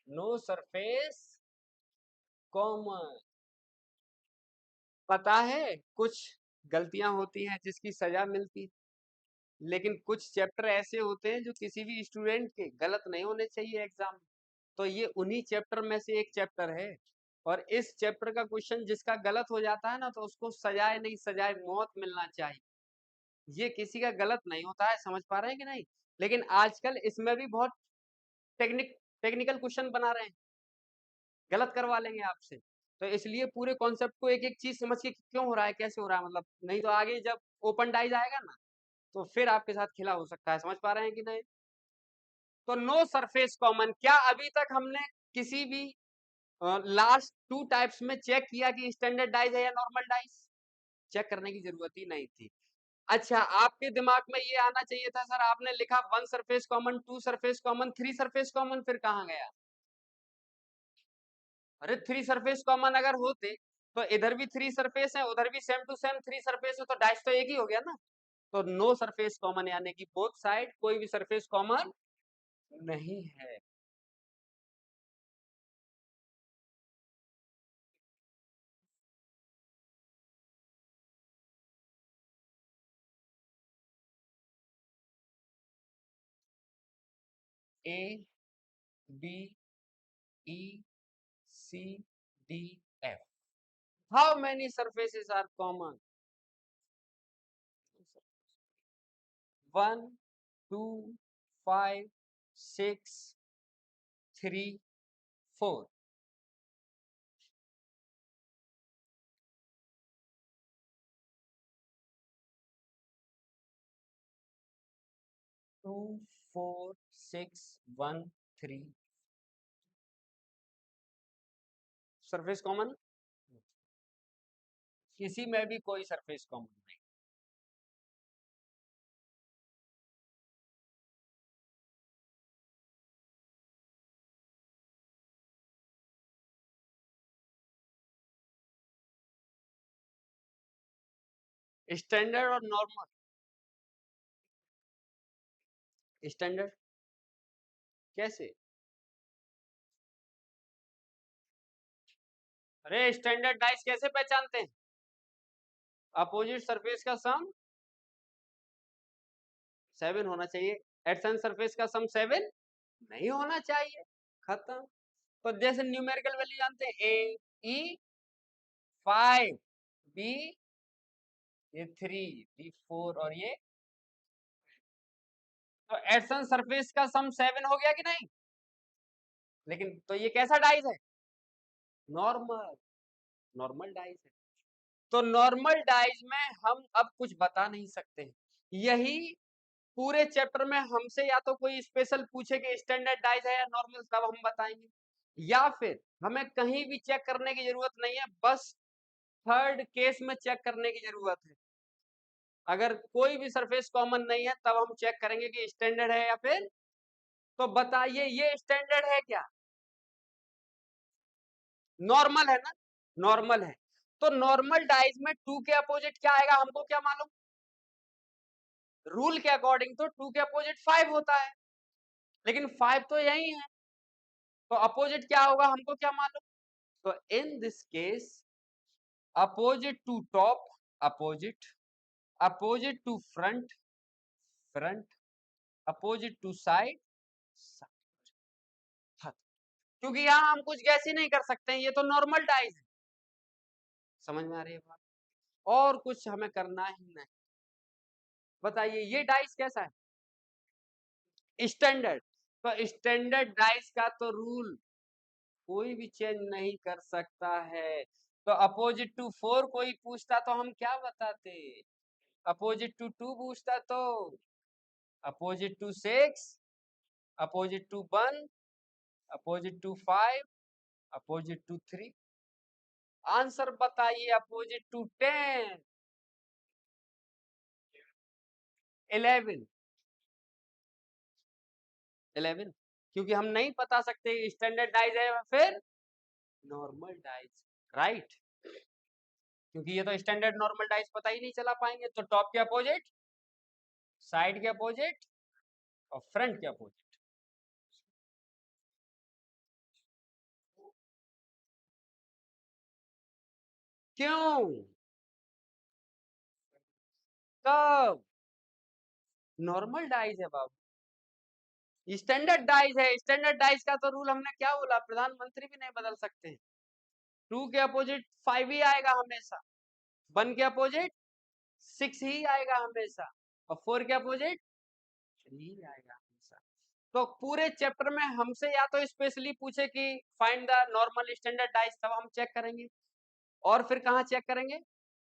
no surface common. पता है कुछ गलतियां होती हैं जिसकी सजा मिलती है, लेकिन कुछ चैप्टर ऐसे होते हैं जो किसी भी स्टूडेंट के गलत नहीं होने चाहिए एग्जाम में। तो ये उन्हीं चैप्टर में से एक चैप्टर है, और इस चैप्टर का क्वेश्चन जिसका गलत हो जाता है ना, तो उसको सजाए नहीं सजाए मौत मिलना चाहिए। ये किसी का गलत नहीं होता है, समझ पा रहे हैं कि नहीं? लेकिन आजकल इसमें भी बहुत टेक्निकल क्वेश्चन बना रहे हैं, गलत करवा लेंगे आपसे। तो इसलिए पूरे कॉन्सेप्ट को एक एक चीज समझ के क्यों हो रहा है, कैसे हो रहा है, मतलब नहीं तो आगे जब ओपन डाइज आएगा ना, तो फिर आपके साथ खिला हो सकता है। समझ पा रहे हैं कि नहीं? तो नो सरफेस कॉमन, क्या अभी तक हमने किसी भी लास्ट टू टाइप्स में चेक किया कि स्टैंडर्ड डाइज है या नॉर्मल डाइज? चेक करने की जरूरत ही नहीं थी। अच्छा, आपके दिमाग में ये आना चाहिए था सर, आपने लिखा one surface common, two surface common, three surface common, फिर कहाँ गया? अरे थ्री सरफेस कॉमन अगर होते तो इधर भी थ्री सरफेस है, उधर भी same two same three surface है, तो डैश तो एक ही हो गया ना। तो नो सरफेस कॉमन यानी कि बोथ साइड कोई भी सरफेस कॉमन नहीं है। A B E C D F, how many surfaces are common? One, two, five, six, three, four. 2 4 6 1 3 surface common, किसी में भी कोई सरफेस कॉमन नहीं। स्टैंडर्ड और नॉर्मल, स्टैंडर्ड कैसे? अरे स्टैंडर्ड डाइस कैसे पहचानते हैं? अपोजिट सरफेस का सम 7 होना चाहिए, एडसेंट सरफेस का सम 7 नहीं होना चाहिए, खत्म। तो जैसे न्यूमेरिकल वैल्यू जानते हैं, ए ई 5, बी ये 3, डी 4 और ये, तो एडसेंट सरफेस का सम 7 हो गया कि नहीं? लेकिन तो ये कैसा डाइस है? नॉर्मल, नॉर्मल डाइस है। तो नॉर्मल डाइज में हम अब कुछ बता नहीं सकते। यही पूरे चैप्टर में हमसे या तो कोई स्पेशल पूछे कि स्टैंडर्ड डाइज है या नॉर्मल, तब हम बताएंगे, या फिर हमें कहीं भी चेक करने की जरूरत नहीं है, बस थर्ड केस में चेक करने की जरूरत है। अगर कोई भी सरफेस कॉमन नहीं है तब हम चेक करेंगे कि स्टैंडर्ड है या फिर। तो बताइए ये स्टैंडर्ड है क्या? नॉर्मल है ना? नॉर्मल है। तो नॉर्मल डाइज में टू के अपोजिट क्या आएगा हमको क्या मालूम? रूल के अकॉर्डिंग तो टू के अपोजिट 5 होता है, लेकिन 5 तो यही है, तो अपोजिट क्या होगा हमको क्या मालूम? तो in this case opposite to top opposite, opposite to front front, opposite to side side. क्योंकि यहां हम कुछ गैस ही नहीं कर सकते हैं, ये तो नॉर्मल डाइज है। समझ में आ रही है बात? और कुछ हमें करना ही नहीं। बताइए ये डाइस कैसा है? स्टैंडर्ड। तो स्टैंडर्ड डाइस का तो रूल कोई भी चेंज नहीं कर सकता है। तो अपोजिट टू 4 कोई पूछता तो हम क्या बताते? अपोजिट टू 2 पूछता तो opposite to 6, opposite to 1, opposite to 5, opposite to 3। Answer बताइए, अपोजिट टू 10, 11, 11, क्योंकि हम नहीं बता सकते स्टैंडर्ड डाइज है या फिर नॉर्मल डाइज, राइट? क्योंकि ये तो स्टैंडर्ड नॉर्मल डाइज पता ही नहीं चला पाएंगे। तो टॉप के अपोजिट, साइड के अपोजिट और फ्रंट के अपोजिट। क्यों? कब? नॉर्मल डाइज है बाबू, स्टैंडर्ड डाइज है। स्टैंडर्ड डाइज का तो रूल हमने क्या बोला, प्रधानमंत्री भी नहीं बदल सकते। टू के अपोजिट 5 ही आएगा हमेशा, 1 के अपोजिट 6 ही आएगा हमेशा, और 4 के अपोजिट थ्री ही आएगा आंसर। तो पूरे चैप्टर में हमसे या तो स्पेशली पूछे कि find the normal standard dice, तब हम चेक करेंगे, और फिर कहाँ चेक करेंगे,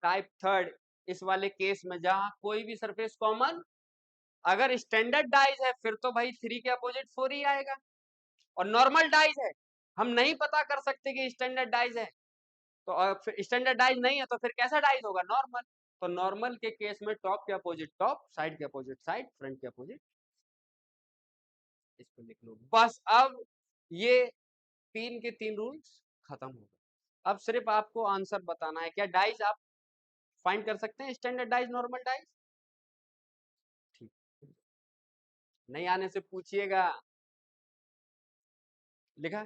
टाइप थर्ड, इस वाले केस में जहां कोई भी सरफेस कॉमन अगर स्टैंडर्ड डाइज है फिर तो भाई थ्री के अपोजिट फोर ही आएगा, और नॉर्मल डाइज है हम नहीं पता कर सकते कि स्टैंडर्ड डाइज है, तो स्टैंडर्ड डाइज नहीं है तो फिर कैसा डाइज होगा, नॉर्मल। तो नॉर्मल के केस में टॉप के अपोजिट टॉप, साइड के अपोजिट साइड, फ्रंट के अपोजिट, इसको लिख लो बस। अब ये तीन के तीन रूल्स खत्म हो गए। अब सिर्फ आपको आंसर बताना है, क्या डाइज आप फाइंड कर सकते हैं, स्टैंडर्ड डाइज, नॉर्मल डाइज? ठीक, नहीं आने से पूछिएगा। लिखा,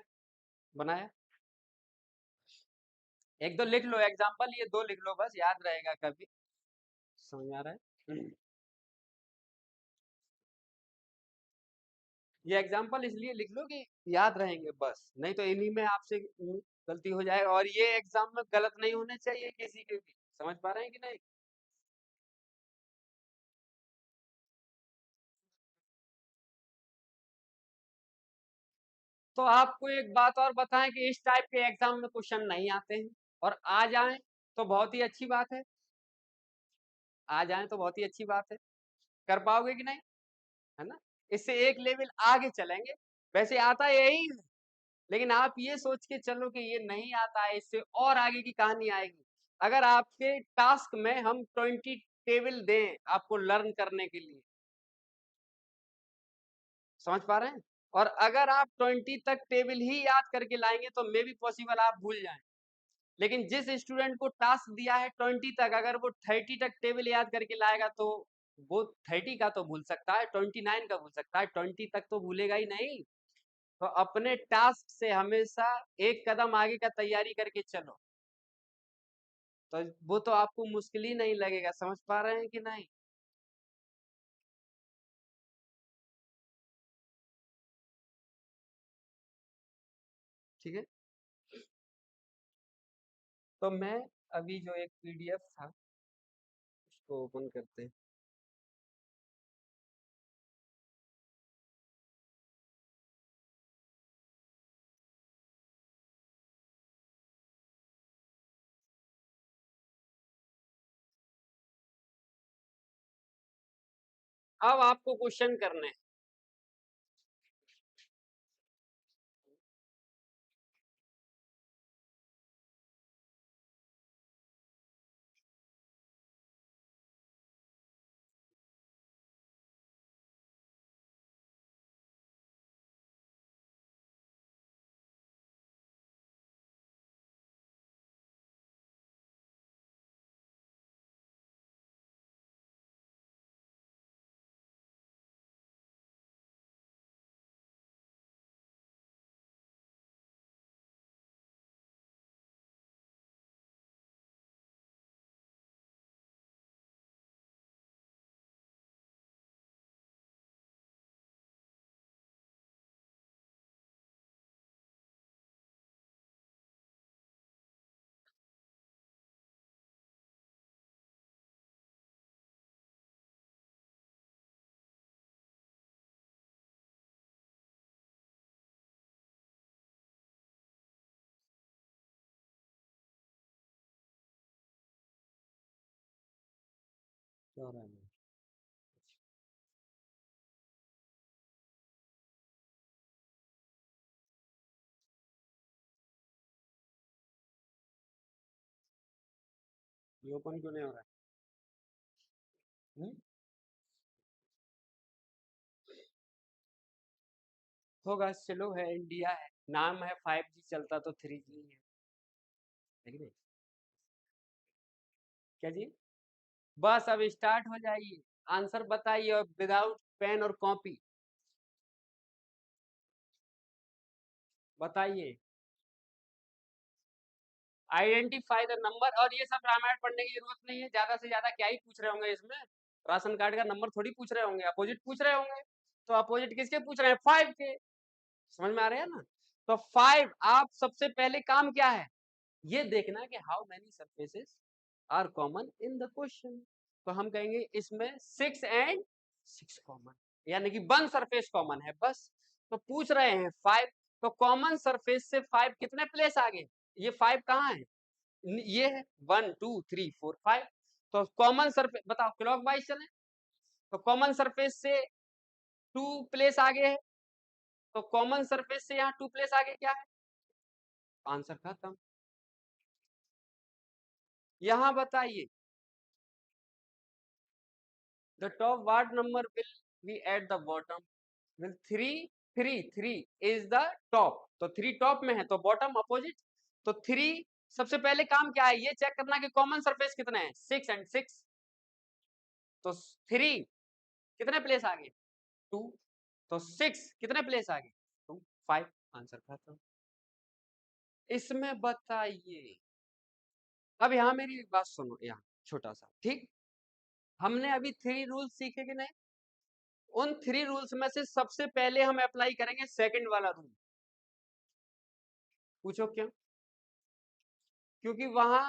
बनाया, एक दो लिख लो एग्जांपल, ये दो लिख लो बस, याद रहेगा कभी, समझ आ रहा है। ये एग्जांपल इसलिए लिख लो कि याद रहेंगे बस, नहीं तो इन्हीं में आपसे गलती हो जाए, और ये एग्जाम में गलत नहीं होने चाहिए किसी के भी, समझ पा रहे हैं कि नहीं? तो आपको एक बात और बताएं कि इस टाइप के एग्जाम में क्वेश्चन नहीं आते हैं, और आ जाएं तो बहुत ही अच्छी बात है, आ जाएं तो बहुत ही अच्छी बात है। कर पाओगे कि नहीं, है ना? इससे एक लेवल आगे चलेंगे। वैसे आता यही है, लेकिन आप ये सोच के चलो कि ये नहीं आता है, इससे और आगे की कहानी आएगी। अगर आपके टास्क में हम 20 टेबल दें आपको लर्न करने के लिए, समझ पा रहे हैं, और अगर आप 20 तक टेबल ही याद करके लाएंगे तो मे भी पॉसिबल आप भूल जाएं, लेकिन जिस स्टूडेंट को टास्क दिया है 20 तक, अगर वो 30 तक टेबल याद करके लाएगा तो वो 30 का तो भूल सकता है, 29 का भूल सकता है, 20 तक तो भूलेगा ही नहीं। तो अपने टास्क से हमेशा एक कदम आगे का तैयारी करके चलो, तो वो तो आपको मुश्किल ही नहीं लगेगा, समझ पा रहे हैं कि नहीं? ठीक है, तो मैं अभी जो एक पीडीएफ था उसको ओपन करते हैं। अब आपको क्वेश्चन करने हैं। क्या हो रहा है? ये ओपन क्यों नहीं हो रहा है? होगा, स्लो है, इंडिया है, नाम है 5G, चलता तो 3G है कि नहीं? क्या जी? बस अब स्टार्ट हो जाइए, आंसर बताइए, और विदाउट पेन और कॉपी बताइए। आइडेंटिफाई द नंबर, और ये सब रामायण पढ़ने की जरूरत नहीं है, ज्यादा से ज्यादा क्या ही पूछ रहे होंगे इसमें, राशन कार्ड का नंबर थोड़ी पूछ रहे होंगे, अपोजिट पूछ रहे होंगे। तो अपोजिट किसके पूछ रहे हैं, 5 के, समझ में आ रहे हैं ना? तो 5, आप सबसे पहले काम क्या है, ये देखना कि how many surfaces are common in the question. तो हम कहेंगे इसमें 6 एंड 6 कॉमन, यानी कि वन सरफेस कॉमन है बस। तो पूछ रहे हैं 5, तो कॉमन सरफेस से 5 कितने प्लेस आगे, ये 5 कहाँ है, ये है 1 2 3 4 5। तो कॉमन सरफेस बताओ, क्लॉकवाइज चले, तो कॉमन सरफेस से 2 प्लेस आगे है, तो कॉमन सरफेस से यहाँ 2 प्लेस आगे क्या है, आंसर खत्म। यहां बताइए the top what number will be at the bottom, will 3 3 3 is the top, तो 3 टॉप में है तो बॉटम अपोजिट। तो 3 सबसे पहले काम क्या है, ये चेक करना कि कॉमन सरफेस कितने हैं, 6 एंड 6, तो 3 कितने प्लेस आगे, 2, तो 6 कितने प्लेस आगे, 2 5, आंसर खत्म। इसमें बताइए, अब यहाँ मेरी बात सुनो, यहाँ छोटा सा, ठीक, हमने अभी 3 रूल्स सीखे कि नहीं, उन 3 रूल्स में से सबसे पहले हम अप्लाई करेंगे सेकंड वाला रूल। पूछो क्यों, क्योंकि वहां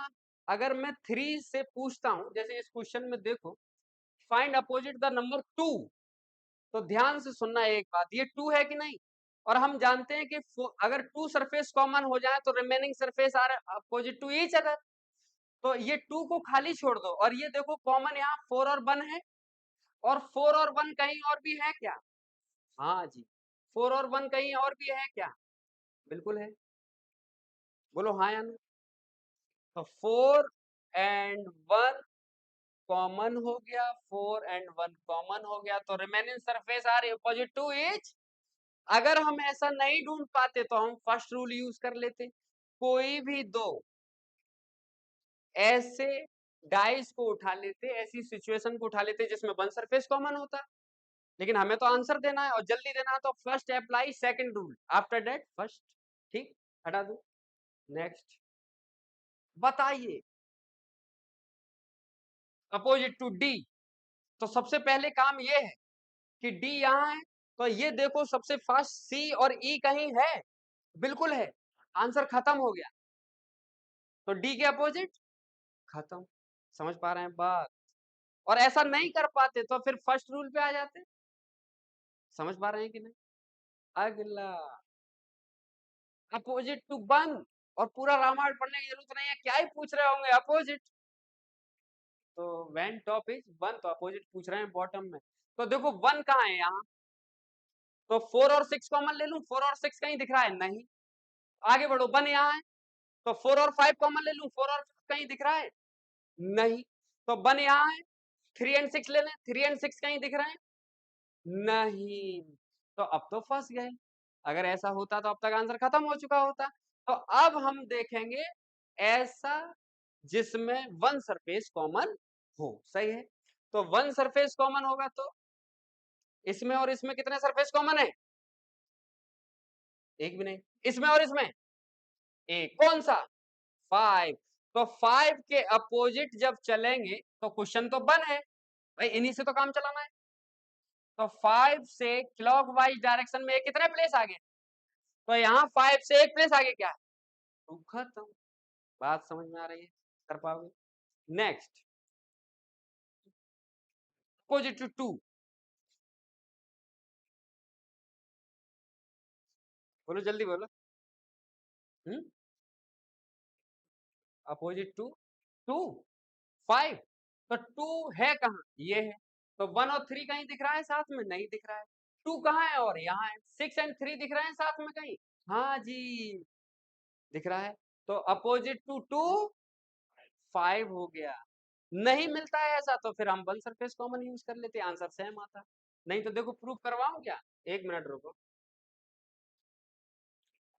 अगर मैं 3 से पूछता हूं, जैसे इस क्वेश्चन में देखो, फाइंड अपोजिट द नंबर 2, तो ध्यान से सुनना एक बात, ये 2 है कि नहीं, और हम जानते हैं कि अगर 2 सरफेस कॉमन हो जाए तो remaining surface are opposite to each other, तो ये 2 को खाली छोड़ दो, और ये देखो कॉमन यहाँ 4 और 1 है, और 4 और 1 कहीं और भी है क्या, हाँ जी, 4 और 1 कहीं और भी है क्या, बिल्कुल है, बोलो हाँ या ना। तो 4 एंड 1 कॉमन हो गया, 4 एंड 1 कॉमन हो गया, तो remaining surface are opposite to each. अगर हम ऐसा नहीं ढूंढ पाते तो हम फर्स्ट रूल यूज कर लेते, कोई भी दो ऐसे डाइस को उठा लेते, ऐसी सिचुएशन को उठा लेते जिसमें वन सरफेस कॉमन होता, लेकिन हमें तो आंसर देना है और जल्दी देना है, तो first apply second rule after that first, ठीक, हटा दो। नेक्स्ट बताइए, अपोजिट टू डी, तो सबसे पहले काम ये है कि डी यहाँ है, तो ये देखो सबसे फर्स्ट सी और ई कहीं है, बिल्कुल है, आंसर खत्म हो गया, तो डी के अपोजिट खत्म, समझ पा रहे हैं बात, और ऐसा नहीं कर पाते तो फिर फर्स्ट रूल पे आ जाते, समझ पा रहे हैं कि नहीं। अगला अपोजिट टू वन, और पूरा रामायण पढ़ने की जरूरत नहीं है, क्या ही पूछ रहे होंगे अपोजिट, तो व्हेन टॉप इज वन, तो अपोजिट पूछ रहे हैं बॉटम में, तो देखो वन कहाँ है यहाँ, तो 4 और 6 कॉमन ले लूं, 4 और 6 कहीं दिख रहा है नहीं, आगे बढ़ो, वन यहाँ है, तो 4 और 5 कॉमन ले लूं, 4 और 5 कहीं दिख रहा है नहीं, तो वन यहाँ है, 3 एंड 6 ले लें, 3 एंड 6 कहीं दिख रहे हैं नहीं, तो अब तो फंस गए, अगर ऐसा होता तो अब तक आंसर खत्म हो चुका होता। तो अब हम देखेंगे ऐसा जिसमें वन सरफेस कॉमन हो, सही है, तो वन सरफेस कॉमन होगा तो इसमें और इसमें कितने सरफेस कॉमन है, एक भी नहीं, इसमें और इसमें एक, कौन सा, 5, तो 5 के अपोजिट जब चलेंगे तो क्वेश्चन तो बन है भाई, इन्हीं से तो काम चलाना है, तो 5 से क्लॉकवाइज डायरेक्शन में कितने प्लेस आगे, तो यहाँ 5 से एक प्लेस आगे क्या है, टू, खत्म, बात समझ में आ रही है, कर पाओगे। नेक्स्ट अपोजिट टू 2, बोलो जल्दी बोलो, अपोजिट टू 2 5, तो 2 है कहाँ, ये है, तो 1 और 3 कहीं दिख रहा है साथ में, नहीं दिख रहा है, 2 कहाँ है और यहाँ है, 6 एंड 3 दिख रहे हैं साथ में कहीं, हाँ जी दिख रहा है, तो अपोजिट टू 2 5 हो गया, नहीं मिलता है ऐसा तो फिर हम वन सरफेस कॉमन यूज कर लेते, आंसर सेम आता, नहीं तो देखो प्रूफ करवाऊं क्या, एक मिनट रुको,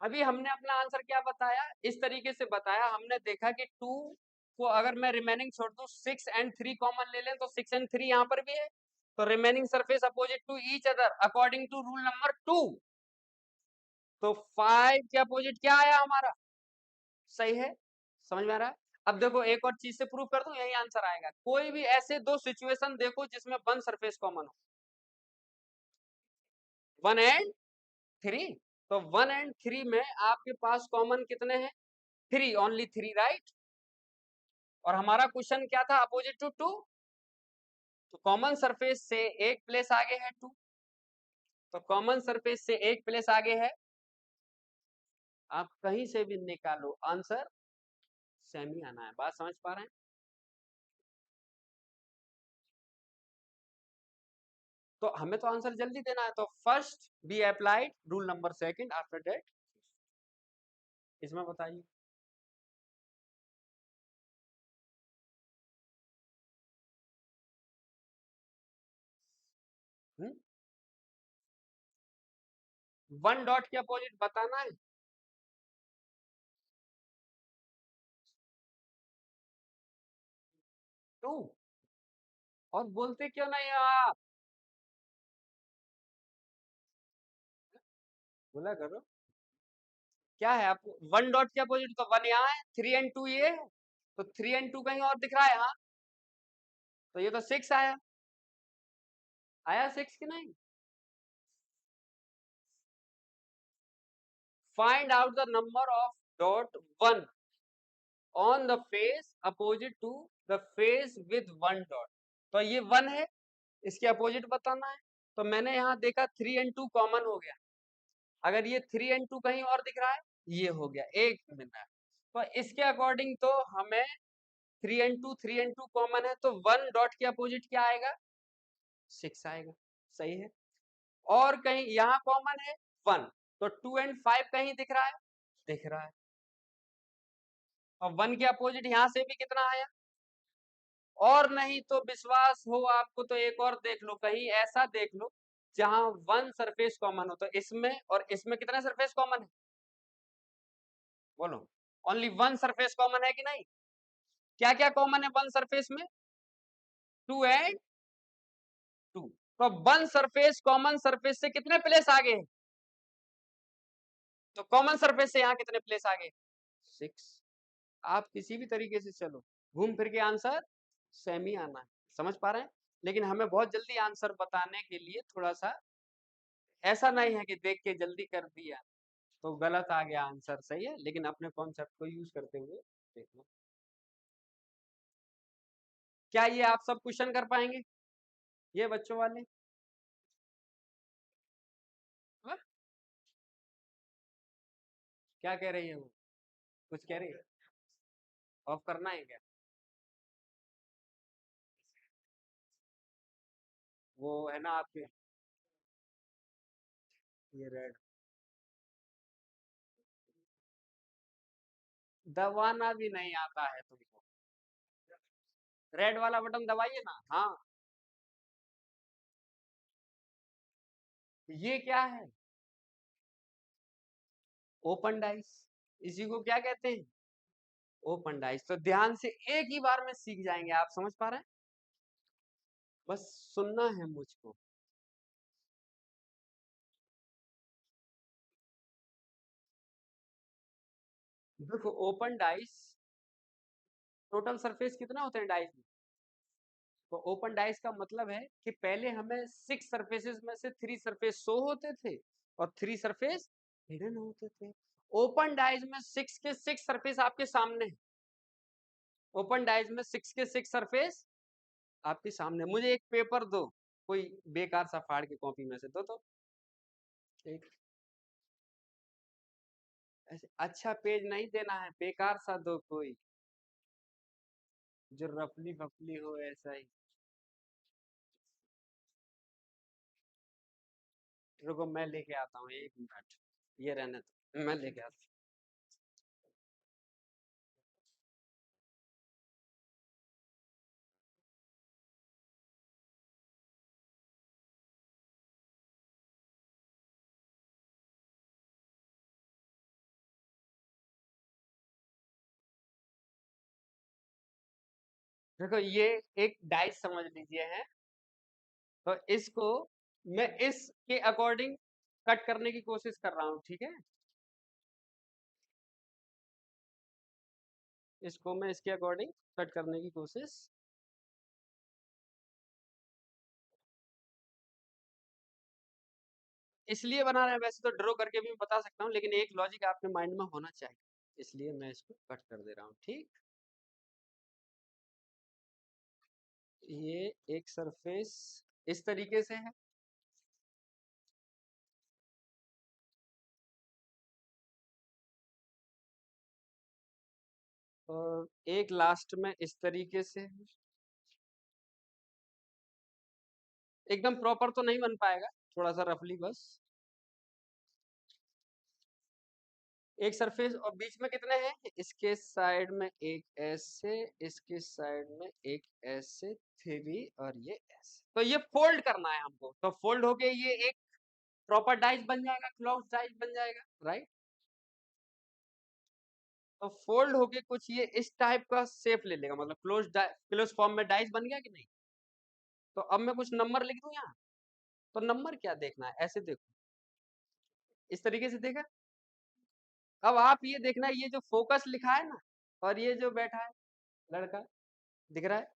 अभी हमने अपना आंसर क्या बताया, इस तरीके से बताया, हमने देखा कि 2 को अगर मैं रिमेनिंग छोड़ दूं, 6 एंड 3 कॉमन ले लें तो 6 एंड 3 यहाँ पर भी है, तो remaining surface opposite to each other according to rule number 2, तो 5 के अपोजिट क्या आया हमारा, सही है, समझ में आ रहा है। अब देखो एक और चीज से प्रूव कर दूं, यही आंसर आएगा, कोई भी ऐसे दो सिचुएशन देखो जिसमें वन सरफेस कॉमन हो, 1 एंड 3, तो 1 एंड 3 में आपके पास कॉमन कितने हैं, 3, ओनली 3 राइट, और हमारा क्वेश्चन क्या था, अपोजिट टू 2, तो कॉमन सरफेस से एक प्लेस आगे है 2, तो कॉमन सरफेस से एक प्लेस आगे है, आप कहीं से भी निकालो, आंसर सेम ही आना है। बात समझ पा रहे हैं? तो हमें तो आंसर जल्दी देना है, तो first be applied rule number second after that. इसमें बताइए। वन डॉट के अपोजिट बताना है। टू। और बोलते क्यों नहीं हो आप? बोला करो। क्या है आपको वन डॉट के अपोजिट? तो वन यहाँ है, थ्री एंड टू ये है, तो थ्री एंड टू कहीं और दिख रहा है यहाँ, तो ये तो सिक्स आया। आया सिक्स की नहीं? Find out the number of dot one on the face opposite to the face with one dot. तो ये वन है, इसके अपोजिट बताना है। तो मैंने यहाँ देखा थ्री एंड टू कॉमन हो गया, अगर ये थ्री एंड टू कहीं और दिख रहा है, ये हो गया। एक मिनट, तो इसके अकॉर्डिंग तो हमें थ्री एंड टू कॉमन है, तो वन डॉट के अपोजिट क्या आएगा? सिक्स आएगा। सही है। और कहीं यहाँ कॉमन है वन, तो टू एंड फाइव कहीं दिख रहा है? दिख रहा है। और वन के अपोजिट यहाँ से भी कितना आया? और नहीं तो विश्वास हो आपको तो एक और देख लो, कहीं ऐसा देख लो जहां वन सरफेस कॉमन हो। तो इसमें और इसमें कितना सरफेस कॉमन है? बोलो। ओनली वन सरफेस कॉमन है कि नहीं? क्या क्या कॉमन है वन सरफेस में? Two and two. तो वन सरफेस कॉमन सरफेस से कितने प्लेस आगे है? तो कॉमन सरफेस से यहाँ कितने प्लेस आगे? सिक्स। आप किसी भी तरीके से चलो, घूम फिर के आंसर सेम ही आना है। समझ पा रहे हैं? लेकिन हमें बहुत जल्दी आंसर बताने के लिए थोड़ा सा, ऐसा नहीं है कि देख के जल्दी कर दिया तो गलत आ गया आंसर, सही है, लेकिन अपने कॉन्सेप्ट को यूज करते हुए देखो। क्या ये आप सब क्वेश्चन कर पाएंगे, ये बच्चों वाले? हाँ? क्या कह रही है वो? कुछ कह रही है? ऑफ करना है क्या? वो है ना आपके, ये रेड दबाना भी नहीं आता है तुमको? रेड वाला बटन दबाइए ना। हाँ। ये क्या है? Open dice. इसी को क्या कहते हैं? Open dice. तो ध्यान से एक ही बार में सीख जाएंगे आप, समझ पा रहे हैं? बस सुनना है मुझको। देखो ओपन डाइस, टोटल सरफेस कितना होते हैं डाइस में? तो ओपन डाइस का मतलब है कि पहले हमें सिक्स सरफेसेस में से थ्री सरफेस शो होते थे और थ्री सरफेस हिडन होते थे। ओपन डाइस में सिक्स के सिक्स सरफेस आपके सामने है। ओपन डाइस में सिक्स के सिक्स सरफेस आपके सामने। मुझे एक पेपर दो, कोई बेकार सा फाड़ के कॉपी में से दो तो। एक ऐसे अच्छा पेज नहीं देना है, बेकार सा दो कोई, जो रफली फफली हो ऐसा ही। रुको मैं लेके आता हूँ, एक मिनट, ये रहने दो, मैं लेके आता हूँ। देखो ये एक डाइस समझ लीजिए है, तो इसको मैं इसके अकॉर्डिंग कट करने की कोशिश कर रहा हूँ, ठीक है? इसको मैं इसके अकॉर्डिंग कट करने की कोशिश, इसलिए बना रहे हैं। वैसे तो ड्रॉ करके भी मैं बता सकता हूँ, लेकिन एक लॉजिक आपके माइंड में होना चाहिए, इसलिए मैं इसको कट कर दे रहा हूँ, ठीक? ये एक सरफेस इस तरीके से है, और एक लास्ट में इस तरीके से, एकदम प्रॉपर तो नहीं बन पाएगा, थोड़ा सा रफली बस। एक सरफेस और बीच में कितने हैं, इसके साइड में एक ऐसे, इसके साइड में एक ऐसे, 3 और ये ऐसे। तो ये फोल्ड करना है हमको, तो फोल्ड होके ये एक प्रॉपर डाइस बन जाएगा, क्लोज डाइस बन जाएगा, राइट। तो फोल्ड होके कुछ ये इस टाइप का शेप ले लेगा, मतलब क्लोज फॉर्म में डाइस बन गया कि नहीं। तो अब मैं कुछ नंबर लिख दूं यहाँ, तो नंबर क्या देखना है, ऐसे देखो, इस तरीके से देखा। अब आप ये देखना, ये जो फोकस लिखा है ना, और ये जो बैठा है लड़का, दिख रहा है,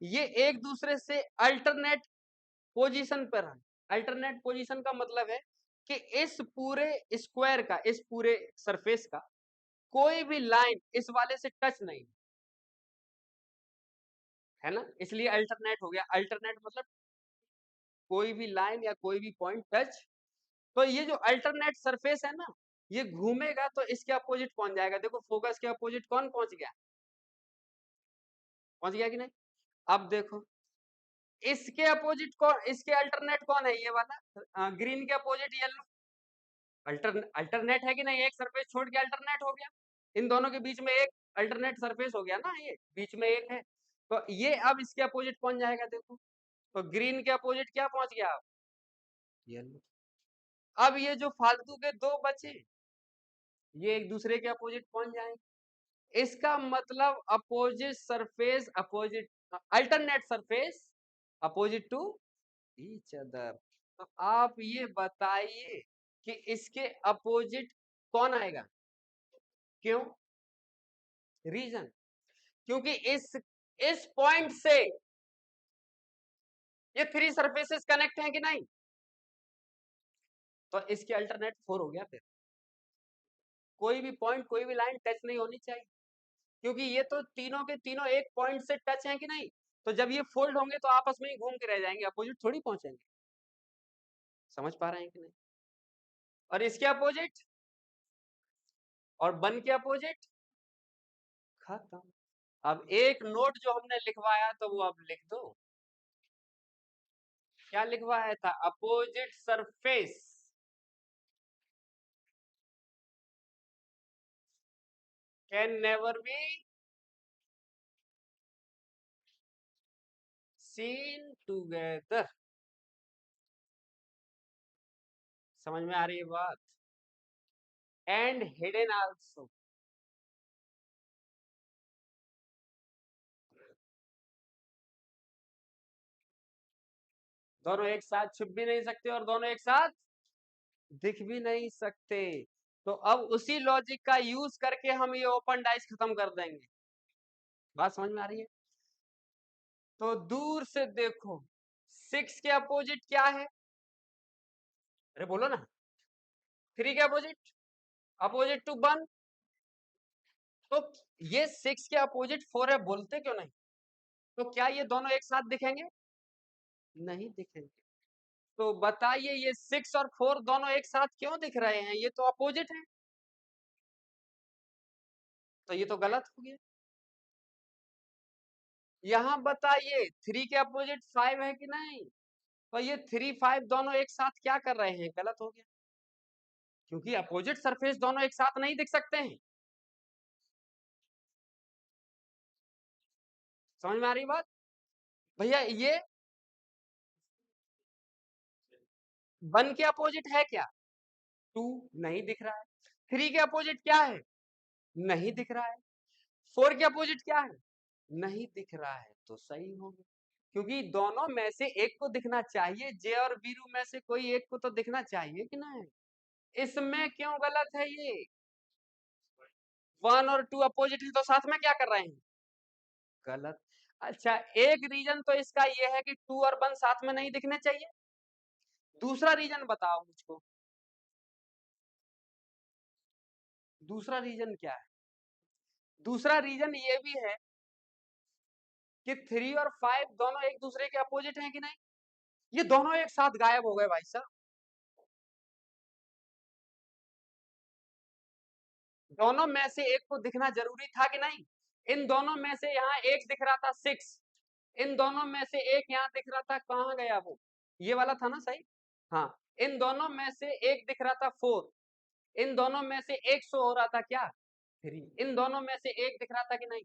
ये एक दूसरे से अल्टरनेट पोजीशन पर है। अल्टरनेट पोजीशन का मतलब है कि इस पूरे स्क्वायर का, इस पूरे सरफेस का कोई भी लाइन इस वाले से टच नहीं है ना, इसलिए अल्टरनेट हो गया। अल्टरनेट मतलब कोई भी लाइन या कोई भी पॉइंट टच। तो ये जो अल्टरनेट सरफेस है ना, ये घूमेगा तो इसके अपोजिट पहुंच जाएगा। देखो फोकस के अपोजिट कौन पहुंच गया, पहुंच गया कि नहीं। अब देखो इसके अपोजिट कौन, इसके अल्टरनेट कौन है, ये वाला ग्रीन के अपोजिट येलो। अल्टरनेट है कि नहीं, एक सरफेस छोड़ के अल्टरनेट हो गया, इन दोनों के बीच में एक अल्टरनेट सरफेस हो गया ना, ये बीच में एक है। तो ये अब इसके अपोजिट पहुंच जाएगा, देखो तो ग्रीन के अपोजिट क्या पहुंच गया, येलो। अब ये जो फालतू के दो बचे, ये एक दूसरे के अपोजिट पहुंच जाएंगे। इसका मतलब opposite surface, opposite alternate surface opposite to each other. तो आप ये बताइए कि इसके अपोजिट कौन आएगा, क्यों, रीजन, क्योंकि इस पॉइंट से ये 3 सरफेसेस कनेक्ट हैं कि नहीं, तो इसके अल्टरनेट 4 हो गया। फिर कोई भी पॉइंट, कोई भी लाइन टच नहीं होनी चाहिए, क्योंकि ये तो तीनों के तीनों एक पॉइंट से टच हैं कि नहीं। तो जब ये फोल्ड होंगे तो आपस में ही घूम के रह जाएंगे, अपोजिट थोड़ी पहुंचेंगे। समझ पा रहे हैं कि नहीं। और इसके अपोजिट और वन के अपोजिट खत्म। अब एक नोट जो हमने लिखवाया तो वो अब लिख दो, क्या लिखवाया था, opposite surface can never be seen together. समझ में आ रही है बात, एंड हिडन आल्सो। दोनों एक साथ छुप भी नहीं सकते और दोनों एक साथ दिख भी नहीं सकते। तो अब उसी लॉजिक का यूज करके हम ये ओपन डाइस खत्म कर देंगे। बात समझ में आ रही है। तो दूर से देखो, 6 के अपोजिट क्या है, अरे बोलो ना, 3 के अपोजिट, अपोजिट टू 1। तो ये 6 के अपोजिट 4 है, बोलते क्यों नहीं। तो क्या ये दोनों एक साथ दिखेंगे, नहीं दिखेंगे। तो बताइए ये 6 और 4 दोनों एक साथ क्यों दिख रहे हैं, ये तो अपोजिट है। तो ये तो गलत हो गया। यहां बताइए 3 के अपोजिट 5 है कि नहीं, तो ये 3 5 दोनों एक साथ क्या कर रहे हैं, गलत हो गया, क्योंकि अपोजिट सरफेस दोनों एक साथ नहीं दिख सकते हैं। समझ में आ रही बात भैया। ये 1 के अपोजिट है क्या, 2 नहीं दिख रहा है। 3 के अपोजिट क्या है, नहीं दिख रहा है। 4 के अपोजिट क्या है, नहीं दिख रहा है। तो सही हो गया, क्योंकि दोनों में से एक को दिखना चाहिए, जे और बीरू में से कोई एक को तो दिखना चाहिए कि नहीं। इसमें क्यों गलत है ये, 1 और 2 अपोजिट है तो साथ में क्या कर रहे हैं, गलत। अच्छा एक रीजन तो इसका ये है कि 2 और 1 साथ में नहीं दिखने चाहिए। दूसरा रीजन बताओ मुझको, दूसरा रीजन क्या है। दूसरा रीजन ये भी है कि 3 और 5 दोनों एक दूसरे के अपोजिट हैं कि नहीं, ये दोनों एक साथ गायब हो गए भाई साहब। दोनों में से एक को दिखना जरूरी था कि नहीं? इन दोनों में से यहाँ एक दिख रहा था 6, इन दोनों में से एक यहाँ दिख रहा था, कहाँ गया वो, ये वाला था ना सही? हाँ, इन दोनों में से एक दिख रहा था 4, इन दोनों में से एक शो हो रहा था क्या? 3, इन दोनों में से एक दिख रहा था कि नहीं?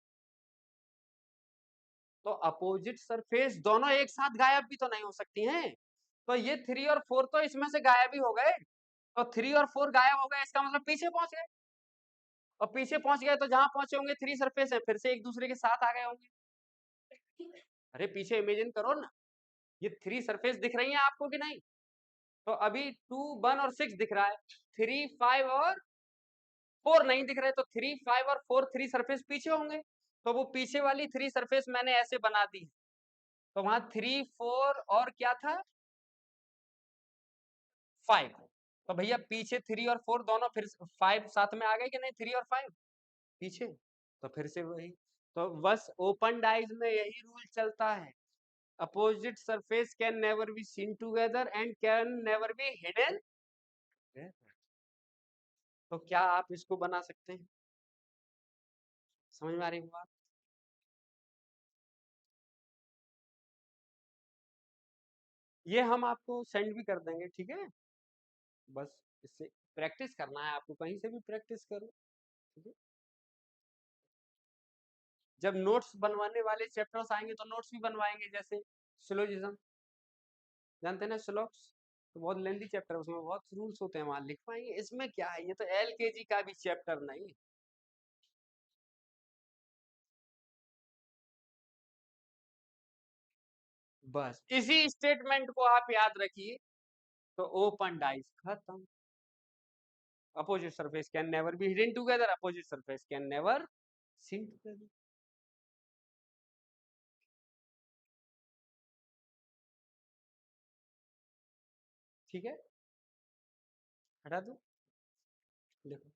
तो अपोजिट सरफेस दोनों एक साथ गायब भी तो नहीं हो सकती हैं। तो ये 3 और 4 तो इसमें से गायब ही हो गए। तो 3 और 4 गायब हो गए, इसका मतलब पीछे पहुंच गए, और पीछे पहुंच गए तो जहां पहुंचे होंगे 3 सरफेस है, फिर से एक दूसरे के साथ आ गए होंगे। अरे पीछे इमेजिन करो ना, ये 3 सरफेस दिख रही हैं आपको कि नहीं? तो अभी 2, 1 और 6 दिख रहा है, 3, 5 और 4 नहीं दिख रहे, तो 3, 5 और 4 3 सरफेस पीछे होंगे। तो वो पीछे वाली 3 सरफेस मैंने ऐसे बना दी, तो वहां 3, 4 और क्या था, 5। तो भैया पीछे 3 और 4 दोनों फिर 5 साथ में आ गए कि नहीं, 3 और 5 पीछे। तो फिर से वही, तो बस ओपन डाइज में यही रूल चलता है, opposite surface can never be seen together and can never be hidden. तो क्या आप इसको बना सकते हैं? समझ में आ रही बात? ये हम आपको सेंड भी कर देंगे, ठीक है? बस इससे प्रैक्टिस करना है आपको, कहीं से भी प्रैक्टिस करो, ठीक है? जब नोट्स बनवाने वाले चैप्टर्स आएंगे तो नोट्स भी बनवाएंगे, जैसे सिलोजिज्म, जानते हैं ना सिलॉक्स? तो बहुत लेंथी चैप्टर है, उसमें बहुत रूल्स होते हैं, वहां लिख पाएंगे, इसमें क्या है, ये तो एलकेजी का भी चैप्टर नहीं। बस इसी स्टेटमेंट को आप याद रखिए, तो ओपन डाइस खत्म। Opposite surface can never be hidden together, opposite surface can never seen together. ठीक है, हटा दो, देखो।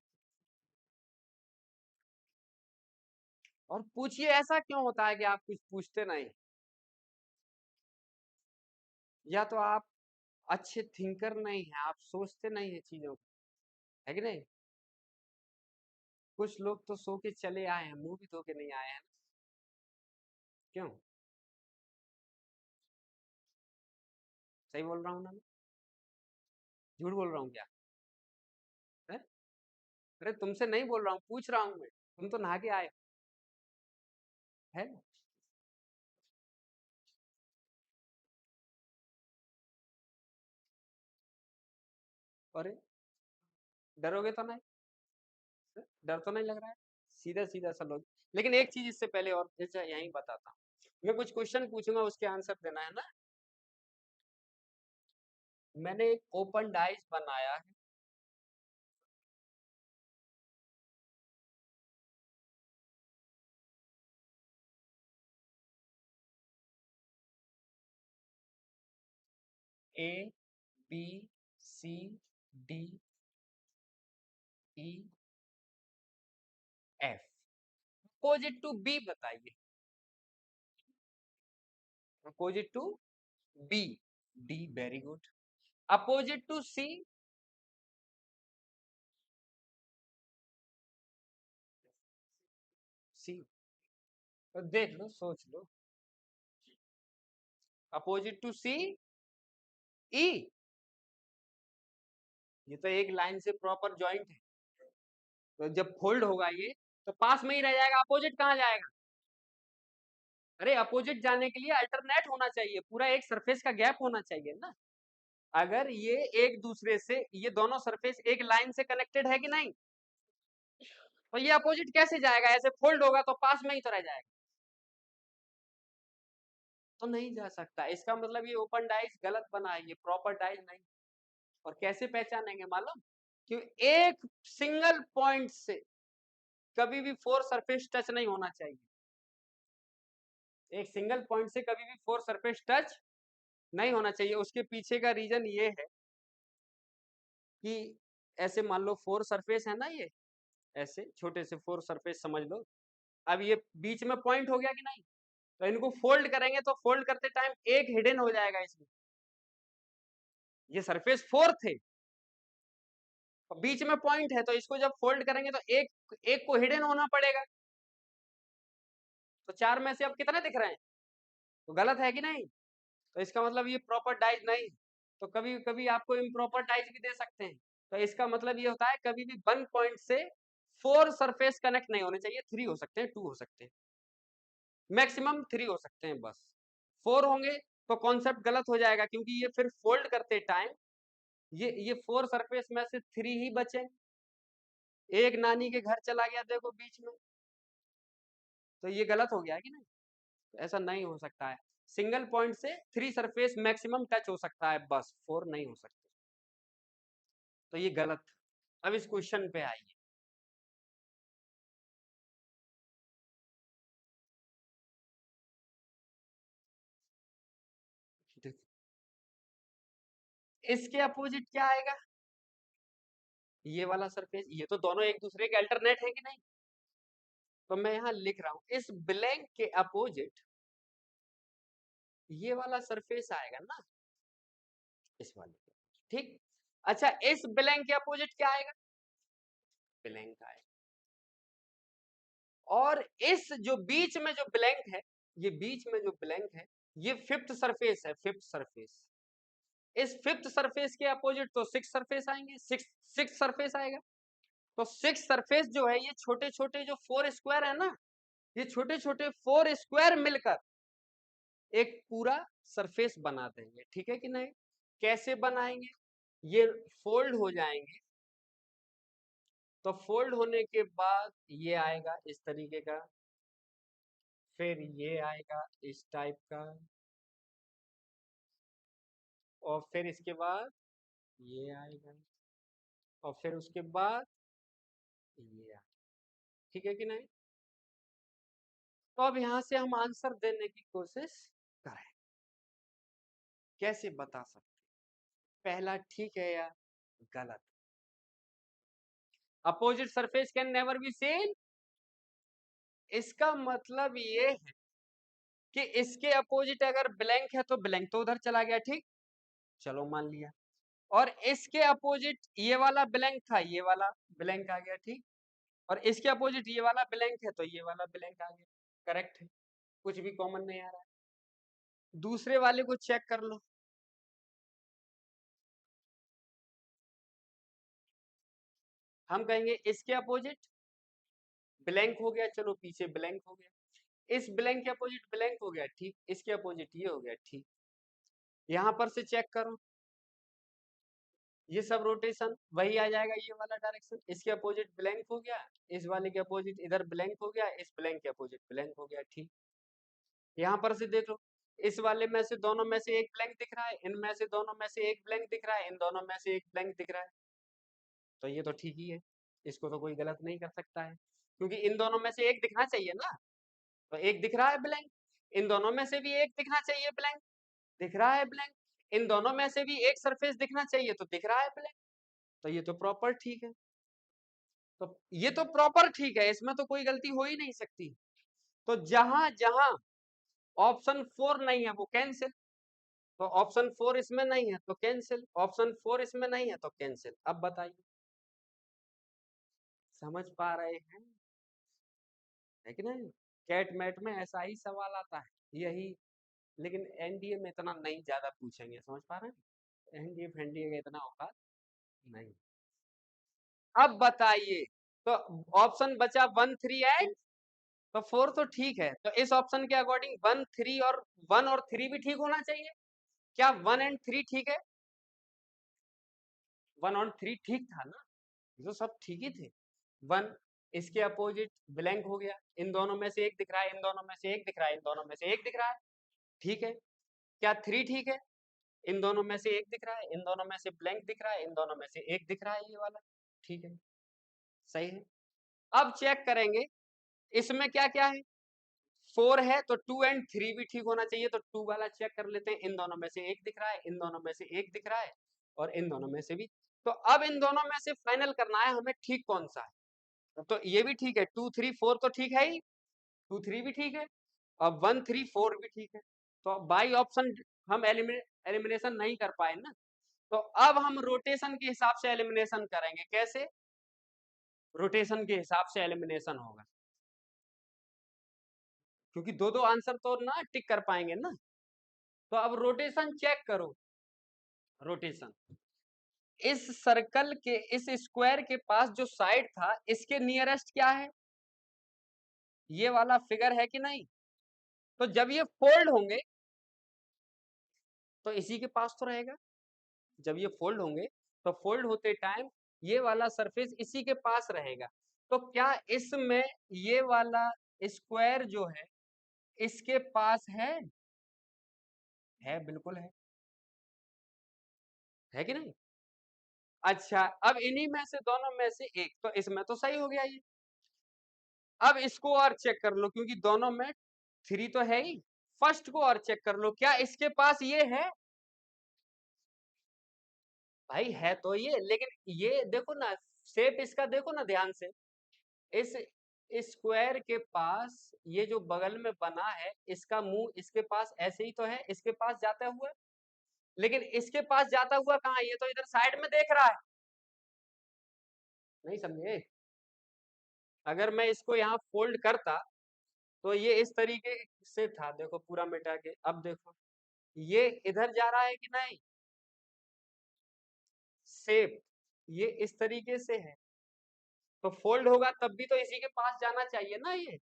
और पूछिए, ऐसा क्यों होता है कि आप कुछ पूछते नहीं? या तो आप अच्छे थिंकर नहीं है, आप सोचते नहीं है चीजों को, है कि नहीं? कुछ लोग तो सो के चले आए हैं, मुंह भी धो के नहीं आए हैं ना। क्यों? सही बोल रहा हूँ ना मैं? झूठ बोल रहा हूँ क्या? है? अरे तुमसे नहीं बोल रहा हूँ, पूछ रहा हूँ मैं, तुम तो नहा के आए हो, है ना? अरे डरोगे तो नहीं? डर तो नहीं लग रहा है? सीधा सीधा सा लोग। लेकिन एक चीज इससे पहले और फिर से यही बताता हूँ, मैं कुछ क्वेश्चन पूछूंगा, उसके आंसर देना है ना। मैंने एक ओपन डाइस बनाया है, A B C D E F, opposite to B बताइए, opposite to B, D very good, opposite to C, C, तो देख लो, सोच लो, अपोजिट टू सी, ई, ये तो एक लाइन से प्रॉपर जॉइंट है, तो जब फोल्ड होगा ये, तो पास में ही रह जाएगा, अपोजिट कहाँ जाएगा? अरे अपोजिट जाने के लिए अल्टरनेट होना चाहिए, पूरा एक सरफेस का गैप होना चाहिए ना। अगर ये एक दूसरे से, ये दोनों सरफेस एक लाइन से कनेक्टेड है कि नहीं, तो ये अपोजिट कैसे जाएगा? ऐसे फोल्ड होगा तो पास में ही तो रह जाएगा, तो नहीं जा सकता। इसका मतलब ये ओपन डाइस गलत बना है, ये प्रॉपर डाइस नहीं। और कैसे पहचानेंगे मालूम? कि एक सिंगल पॉइंट से कभी भी फोर सरफेस टच नहीं होना चाहिए, एक सिंगल पॉइंट से कभी भी फोर सरफेस टच नहीं होना चाहिए। उसके पीछे का रीजन ये है कि ऐसे मान लो फोर सरफेस है ना, ये ऐसे छोटे से फोर सरफेस समझ लो, अब ये बीच में पॉइंट हो गया कि नहीं, तो इनको फोल्ड करेंगे तो फोल्ड करते टाइम एक हिडन हो जाएगा इसमें, ये सरफेस फोर थे, बीच में पॉइंट है तो इसको जब फोल्ड करेंगे तो एक एक को हिडन होना पड़ेगा। तो 4 में से अब कितने दिख रहे हैं? तो गलत है कि नहीं? तो इसका मतलब ये प्रॉपर डाइज नहीं। तो कभी कभी आपको इम्प्रॉपर डाइज भी दे सकते हैं। तो इसका मतलब ये होता है कभी भी 1 पॉइंट से 4 सरफेस कनेक्ट नहीं होने चाहिए, 3 हो सकते हैं, 2 हो सकते हैं, मैक्सिमम 3 हो सकते हैं बस। 4 होंगे तो कॉन्सेप्ट गलत हो जाएगा, क्योंकि ये फिर फोल्ड करते टाइम ये 4 सरफेस में से 3 ही बचे। एक नानी के घर चला गया देखो बीच में, तो ये गलत हो गया है कि नहीं? तो ऐसा नहीं हो सकता है। सिंगल पॉइंट से 3 सरफेस मैक्सिमम टच हो सकता है बस, 4 नहीं हो सकते। तो ये गलत। अब इस क्वेश्चन पे आइए। देखो, इसके अपोजिट क्या आएगा? ये वाला सरफेस। ये तो दोनों एक दूसरे के अल्टरनेट है कि नहीं? तो मैं यहां लिख रहा हूं इस ब्लैंक के अपोजिट ये वाला सरफेस आएगा ना, इस वाले के। ठीक। अच्छा, इस ब्लैंक के अपोजिट क्या आएगा? ब्लैंक आएगा। और इस जो बीच में जो ब्लैंक है, ये बीच में जो ब्लैंक है, ये फिफ्थ सरफेस है, फिफ्थ सरफेस। इस फिफ्थ सरफेस के अपोजिट तो सिक्स सरफेस आएंगे, सिक्स सिक्स सरफेस आएगा। तो सिक्स सरफेस जो है, ये छोटे छोटे जो 4 स्क्वायर है ना, ये छोटे छोटे 4 स्क्वायर मिलकर एक पूरा सरफेस बना देंगे। ठीक है कि नहीं? कैसे बनाएंगे? ये फोल्ड हो जाएंगे, तो फोल्ड होने के बाद ये आएगा इस तरीके का, फिर ये आएगा इस टाइप का, और फिर इसके बाद ये आएगा, और फिर उसके बाद ये आएगा। ठीक है कि नहीं? तो अब यहां से हम आंसर देने की कोशिश करें। कैसे बता सकते पहला ठीक है या गलत? Opposite surface can never be same. इसका मतलब ये है कि इसके अपोजिट अगर ब्लैंक है तो ब्लैंक तो उधर चला गया। ठीक, चलो मान लिया। और इसके अपोजिट ये वाला ब्लैंक था, ये वाला ब्लैंक आ गया। ठीक, और इसके अपोजिट ये वाला ब्लैंक है तो ये वाला ब्लैंक आ गया। करेक्ट है, कुछ भी कॉमन नहीं आ रहा है। दूसरे वाले को चेक कर लो। हम कहेंगे इसके अपोजिट ब्लैंक हो गया, चलो पीछे ब्लैंक हो गया। इस ब्लैंक के अपोजिट ब्लैंक हो गया, ठीक। इसके अपोजिट ये हो गया, ठीक। यहां पर से चेक करो, ये सब रोटेशन वही आ जाएगा, ये वाला डायरेक्शन। इसके अपोजिट ब्लैंक हो गया, इस वाले के अपोजिट इधर ब्लैंक हो गया, इस ब्लैंक के अपोजिट ब्लैंक हो गया। ठीक, यहाँ पर से देख लो, इस वाले में से दोनों में से एक ब्लैंक दिख रहा है, इनमें से दोनों में से एक ब्लैंक दिख रहा है, इन दोनों में से एक ब्लैंक दिख रहा है। तो ये तो ठीक ही है, इसको तो कोई गलत नहीं कर सकता है, क्योंकि इन दोनों में से एक दिखना चाहिए ना। तो एक दिख रहा है ब्लैंक, इन दोनों में से भी एक दिखना चाहिए ब्लैंक, दिख रहा है ब्लैंक। इन दोनों में से भी एक सरफेस दिखना चाहिए, तो दिख रहा है ब्लैंक। तो ये तो प्रॉपर ठीक है। तो ये तो प्रॉपर ठीक है, इसमें तो कोई गलती हो ही नहीं सकती। तो जहां जहां ऑप्शन 4 नहीं है वो कैंसिल। तो ऑप्शन 4 इसमें नहीं है तो कैंसिल, ऑप्शन 4 इसमें नहीं है तो कैंसिल। अब बताइए, समझ पा रहे हैं? है कि नहीं? कैट मैट में ऐसा ही सवाल आता है यही, लेकिन एनडीए में इतना नहीं ज्यादा पूछेंगे, समझ पा रहे हैं? एनडीए फेंडीए का इतना औकात नहीं। अब बताइए, तो ऑप्शन बचा 1 3 एंड, तो 4 तो ठीक है, तो इस ऑप्शन के अकॉर्डिंग 1 3 और 1 और 3 भी ठीक होना चाहिए। क्या 1 एंड 3 ठीक है? 1 और 3 ठीक था ना? ये तो सब ठीक ही थे। 1, इसके अपोजिट ब्लैंक हो गया, इन दोनों में से एक दिख रहा है, इन दोनों में से एक दिख रहा है, इन दोनों में से एक दिख रहा है। ठीक है। क्या 3 ठीक है? इन दोनों में से एक दिख रहा है, इन दोनों में से ब्लैंक दिख रहा है, इन दोनों में से एक दिख रहा है, ये वाला। ठीक है, सही है। अब चेक करेंगे इसमें क्या क्या है। 4 है तो 2 एंड 3 भी ठीक होना चाहिए, तो 2 वाला चेक कर लेते हैं। इन दोनों में से एक दिख रहा है, इन दोनों में से एक दिख रहा है, और इन दोनों में से भी। तो अब इन दोनों में से फाइनल करना है हमें ठीक कौन सा है। तो ये भी ठीक है, 2 3 4 तो ठीक है ही, 2 3 भी ठीक है, और 1 3 4 भी ठीक है। तो बाई ऑप्शन हम एलिमिनेशन नहीं कर पाए ना, तो अब हम रोटेशन के हिसाब से एलिमिनेशन करेंगे। कैसे? रोटेशन के हिसाब से एलिमिनेशन होगा, क्योंकि दो दो आंसर तो ना टिक कर पाएंगे ना। तो अब रोटेशन चेक करो। रोटेशन इस सर्कल के, इस स्क्वायर के पास जो साइड था, इसके नियरेस्ट क्या है? ये वाला फिगर है कि नहीं? तो जब ये फोल्ड होंगे तो इसी के पास तो रहेगा। जब ये फोल्ड होंगे तो फोल्ड होते टाइम ये वाला सरफेस इसी के पास रहेगा। तो क्या इसमें ये वाला स्क्वायर जो है इसके पास है बिल्कुल है कि नहीं? अच्छा, अब इन्हीं में से, दोनों में से एक, तो इसमें तो सही हो गया ये। अब इसको और चेक कर लो, क्योंकि दोनों में 3 तो है ही। फर्स्ट को और चेक कर लो, क्या इसके पास ये है? भाई है तो ये, लेकिन ये देखो ना, शेप इसका देखो ना ध्यान से। इस स्क्वायर के पास ये जो बगल में बना है, इसका मुंह इसके पास ऐसे ही तो है, इसके पास जाता हुआ। लेकिन इसके पास जाता हुआ कहाँ? ये तो इधर साइड में देख रहा है। नहीं समझे? अगर मैं इसको यहाँ फोल्ड करता तो ये इस तरीके से था, देखो पूरा मिटा के। अब देखो ये इधर जा रहा है कि नहीं? शेप ये इस तरीके से है, तो फोल्ड होगा तब भी तो इसी के पास जाना चाहिए ना। ये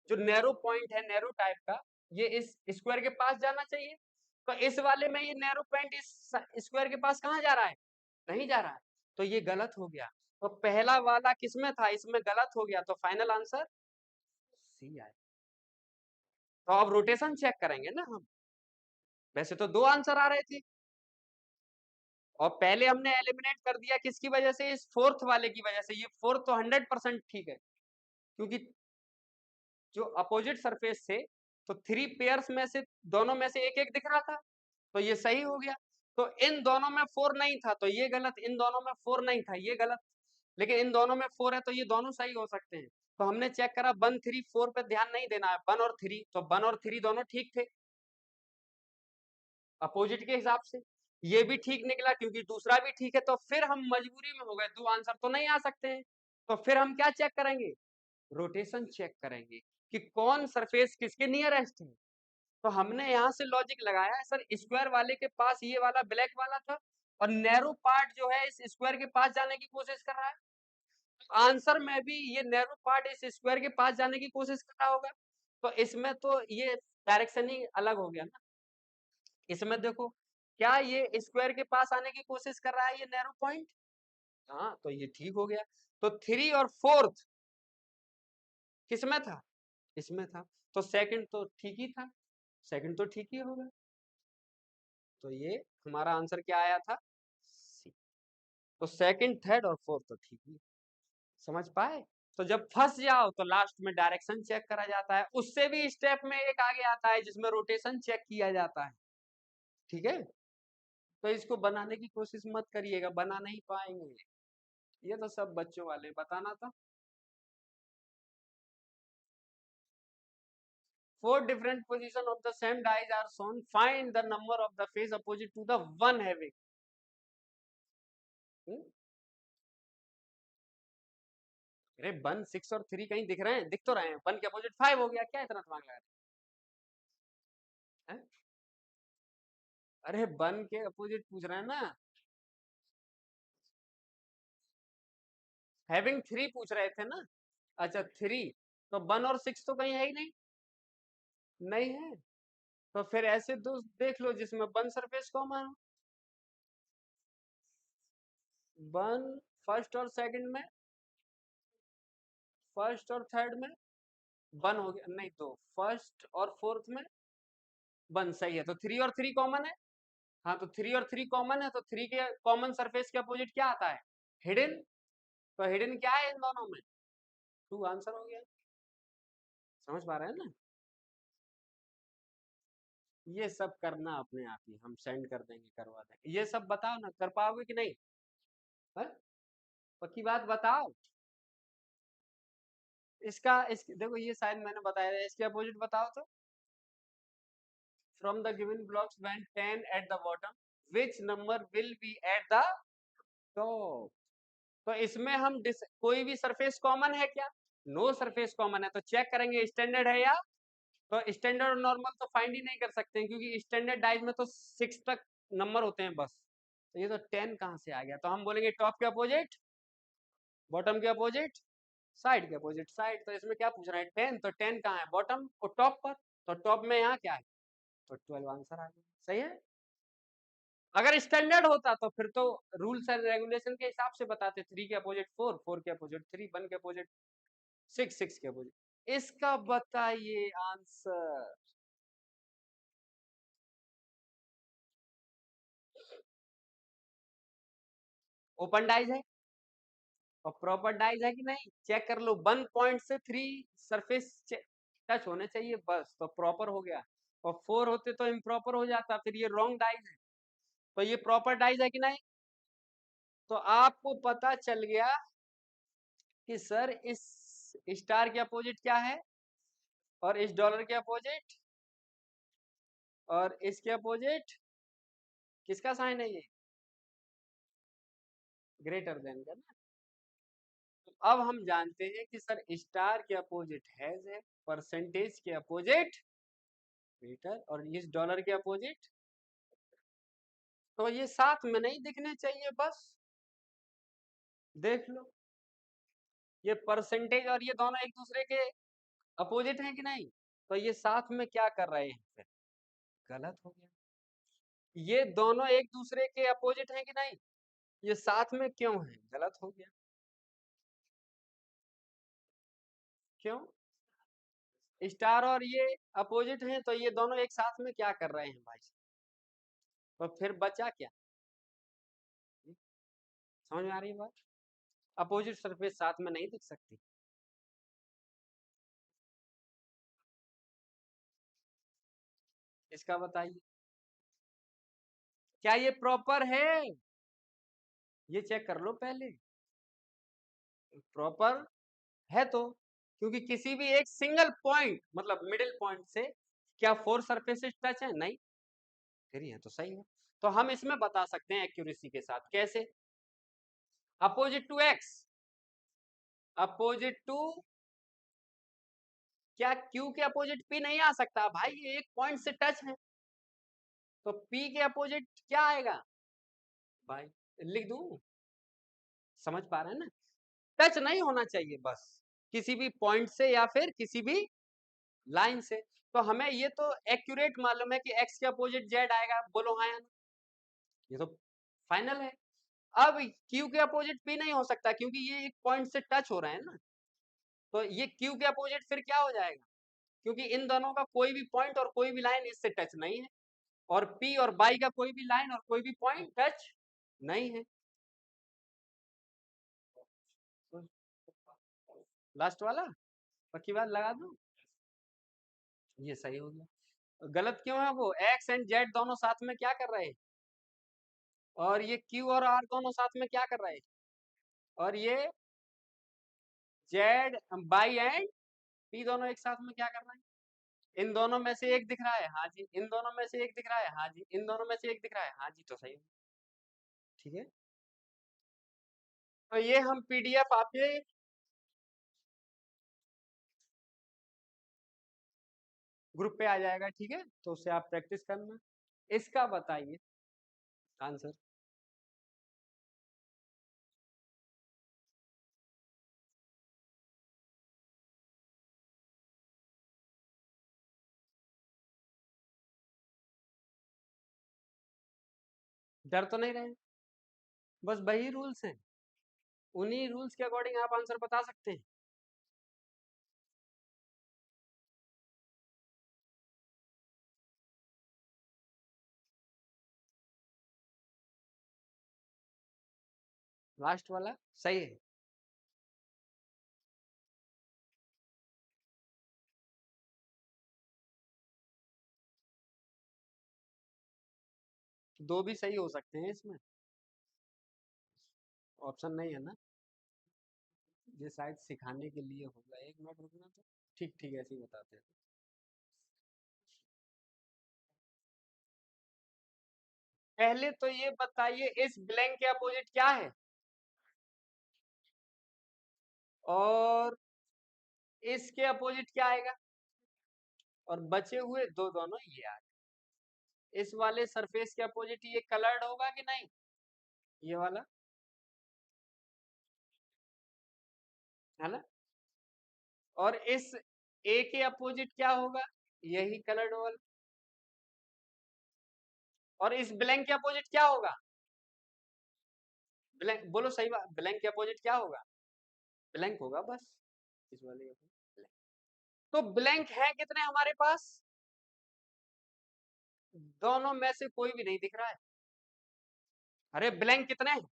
जो नैरो पॉइंट है, नैरो टाइप का, ये इस स्क्वायर के पास जाना चाहिए। तो इस वाले में ये नैरो पॉइंट इस स्क्वायर के पास कहाँ जा रहा है? नहीं जा रहा है। तो ये गलत हो गया। तो पहला वाला किसमें था? इसमें गलत हो गया, तो फाइनल आंसर सी आए। तो अब रोटेशन चेक करेंगे ना हम। वैसे तो दो आंसर आ रहे थे, और पहले हमने एलिमिनेट कर दिया किसकी वजह से? इस फोर्थ वाले की वजह से। ये फोर्थ तो 100% ठीक है, क्योंकि जो अपोजिट सरफेस थे, तो 3 पेयर्स में से दोनों में से एक एक दिख रहा था, तो ये सही हो गया। तो इन दोनों में 4 नहीं था तो ये गलत, इन दोनों में 4 नहीं था ये गलत, लेकिन इन दोनों में 4 है तो ये दोनों सही हो सकते हैं। तो हमने चेक करा 1 3 4 पे ध्यान नहीं देना है, 1 और 3, तो 1 और 3 दोनों ठीक थे अपोजिट के हिसाब से। ये भी ठीक निकला क्योंकि दूसरा भी ठीक है। तो फिर हम मजबूरी में हो गए, दो आंसर तो नहीं आ सकते हैं। तो फिर हम क्या चेक करेंगे? रोटेशन चेक करेंगे कि कौन सरफेस किसके नियरेस्ट है। तो हमने यहाँ से लॉजिक लगाया, सर स्क्वायर वाले के पास ये वाला ब्लैक वाला था, और नैरो पार्ट जो है इस स्क्वायर के पास जाने की कोशिश कर रहा है। आंसर में भी ये नैरो पार्ट इस स्क्वायर के पास जाने की कोशिश कर रहा होगा। तो इसमें तो ये डायरेक्शन ही अलग हो गया ना। इसमें देखो, क्या ये स्क्वायर के पास आने की कोशिश कर रहा है ये नैरो पॉइंट? हाँ, तो ये ठीक हो गया। तो 3 और 4th किसमें था? इसमें था। तो सेकंड तो ठीक ही था, सेकंड तो ठीक ही होगा। तो ये हमारा आंसर क्या आया था? सी। तो सेकंड, थर्ड और फोर्थ तो ठीक ही। समझ पाए? तो जब फंस जाओ तो लास्ट में डायरेक्शन चेक करा जाता है। उससे भी स्टेप में एक आगे आता है जिसमें रोटेशन चेक किया जाता है। ठीक है? तो इसको बनाने की कोशिश मत करिएगा, बना नहीं पाएंगे। ये तो सब बच्चों वाले बताना था। 4 different position of the same dies are shown. Find the number of the face opposite to the one having. अरे 1 6 और 3 कहीं दिख रहे हैं? दिख तो रहे हैं। 1 के अपोजिट 5 हो गया, क्या इतना दिमाग लगा रहे हैं? अरे 1 के अपोजिट पूछ रहे हैं ना, हैविंग 3 पूछ रहे थे ना। अच्छा 3, तो 1 और 6 तो कहीं है ही नहीं। नहीं है, तो फिर ऐसे दो देख लो जिसमें 1 सरफेस कॉमन हो। 1 फर्स्ट और सेकंड में, फर्स्ट और थर्ड में 1 हो गया, नहीं तो फर्स्ट और फोर्थ में 1 सही है। तो 3 और 3 कॉमन है। हाँ, तो 3 और 3 कॉमन है, तो 3 के कॉमन सरफेस के अपोजिट क्या आता है? हिडन। तो हिडन क्या है इन दोनों में? 2 आंसर हो गया। समझ पा रहे हैं ना? ये सब करना अपने आप ही, हम सेंड कर देंगे, करवा देंगे। ये सब बताओ ना, कर पाओगे कि नहीं? है? पक्की बात बताओ। देखो ये शायद मैंने बताया है, इसके अपोजिट बताओ तो। From the given blocks when 10 eight the bottom which number will be at the top. तो इसमें हम कोई भी सरफेस कॉमन है क्या? नो सरफेस कॉमन है, तो चेक करेंगे स्टैंडर्ड है या, तो स्टैंडर्ड और नॉर्मल तो फाइंड ही नहीं कर सकते हैं, क्योंकि स्टैंडर्ड डाइज में तो 6 तक नंबर होते हैं बस। तो ये तो 10 कहां से आ गया? तो हम बोलेंगे टॉप के अपोजिट, बॉटम के अपोजिट, साइड के अपोजिट साइड। तो इसमें क्या पूछ रहा है? 10, तो 10 कहाँ है? बॉटम और टॉप पर। तो टॉप में यहाँ क्या है? तो 12 आंसर आ गया। सही है। अगर स्टैंडर्ड होता तो फिर तो रूल्स एंड रेगुलेशन के हिसाब से बताते, 3 के अपोजिट 4, 4 के अपोजिट 3, 1 के अपोजिट 6, 6 के अपोजिट। इसका बताइए आंसर। ओपन डाइज है और प्रॉपर डाइज है कि नहीं, चेक कर लो। 1 पॉइंट से 3 सरफेस टच होने चाहिए बस, तो प्रॉपर हो गया। और 4 होते तो इम्प्रॉपर हो जाता, फिर ये रॉन्ग डाइज है। तो ये प्रॉपर डाइज है कि नहीं? तो आपको पता चल गया कि सर इस स्टार के अपोजिट क्या है, और इस डॉलर के अपोजिट, और इसके अपोजिट किसका साइन है? ये ग्रेटर देन का ना। तो अब हम जानते हैं कि सर स्टार के अपोजिट हैज है, परसेंटेज के अपोजिट ग्रेटर, और इस डॉलर के अपोजिट, तो ये साथ में नहीं दिखने चाहिए बस। देख लो, ये परसेंटेज और ये दोनों एक दूसरे के अपोजिट हैं कि नहीं? तो ये साथ में क्या कर रहे हैं फिर? गलत हो गया। ये दोनों एक दूसरे के अपोजिट हैं कि नहीं? ये साथ में क्यों है? गलत हो गया। क्यों? स्टार और ये अपोजिट हैं, तो ये दोनों एक साथ में क्या कर रहे हैं भाई? तो फिर बचा क्या? समझ में आ रही है बात? अपोजिट सरफेस साथ में नहीं दिख सकती। इसका बताइए, क्या ये प्रॉपर है? ये चेक कर लो पहले। प्रॉपर है तो, क्योंकि किसी भी एक सिंगल पॉइंट मतलब मिडिल पॉइंट से क्या 4 सरफेसेस टच है? नहीं। फिर ये तो सही है। तो हम इसमें बता सकते हैं एक्यूरेसी के साथ। कैसे? Opposite to X, opposite to, क्या क्यू के अपोजिट पी नहीं आ सकता भाई? ये एक पॉइंट से टच है, तो पी के अपोजिट क्या आएगा भाई? लिख दूं? समझ पा रहे हैं ना? टच नहीं होना चाहिए बस, किसी भी पॉइंट से या फिर किसी भी लाइन से। तो हमें ये तो एक्यूरेट मालूम है कि एक्स के अपोजिट जेड आएगा। बोलो हाँ या ना? ये तो फाइनल है। अब क्यू के अपोजिट पी नहीं हो सकता, क्योंकि ये एक पॉइंट से टच हो रहे हैं ना। तो ये क्यू के अपोजिट फिर क्या हो जाएगा? क्योंकि इन दोनों का कोई भी पॉइंट और कोई भी लाइन इससे टच नहीं है, और पी और बाई का कोई भी लाइन और कोई भी पॉइंट टच नहीं है। लास्ट वाला पक्की बात लगा दूं? ये सही हो गया। गलत क्यों है? वो एक्स एंड जेड दोनों साथ में क्या कर रहे हैं, और ये क्यू और आर दोनों साथ में क्या कर रहे हैं, और ये जेड बाई एंड पी दोनों एक साथ में क्या कर रहे हैं? इन दोनों में से एक दिख रहा है, हाँ जी। इन दोनों में से एक दिख रहा है, हाँ जी। इन दोनों में से एक दिख रहा है, हाँ जी। तो सही है। ठीक है। तो ये हम पीडीएफ आपके ग्रुप पे आ जाएगा, ठीक है? तो उससे आप प्रैक्टिस करना। इसका बताइए आंसर। डर तो नहीं रहे? बस वही रूल्स हैं, उन्हीं रूल्स के अकॉर्डिंग आप आंसर बता सकते हैं। लास्ट वाला सही है। दो भी सही हो सकते हैं इसमें, ऑप्शन नहीं है ना? ये शायद सिखाने के लिए होगा। एक मिनट रुकना तो। ठीक ठीक, ऐसे ही बताते हैं। पहले तो ये बताइए इस ब्लैंक के अपोजिट क्या है, और इसके अपोजिट क्या आएगा, और बचे हुए दो दोनों ये आ गए। इस वाले सरफेस के अपोजिट ये कलर्ड होगा कि नहीं, ये वाला, है ना। और इस ए के अपोजिट क्या होगा, यही कलर्ड वाला। और इस ब्लैंक के अपोजिट क्या होगा, ब्लैंक, बोलो सही बात, ब्लैंक के अपोजिट क्या होगा, ब्लैंक होगा बस, इस वाले के opposite blank। तो ब्लैंक है कितने हमारे पास, दोनों में से कोई भी नहीं दिख रहा है। अरे ब्लैंक कितने हैं,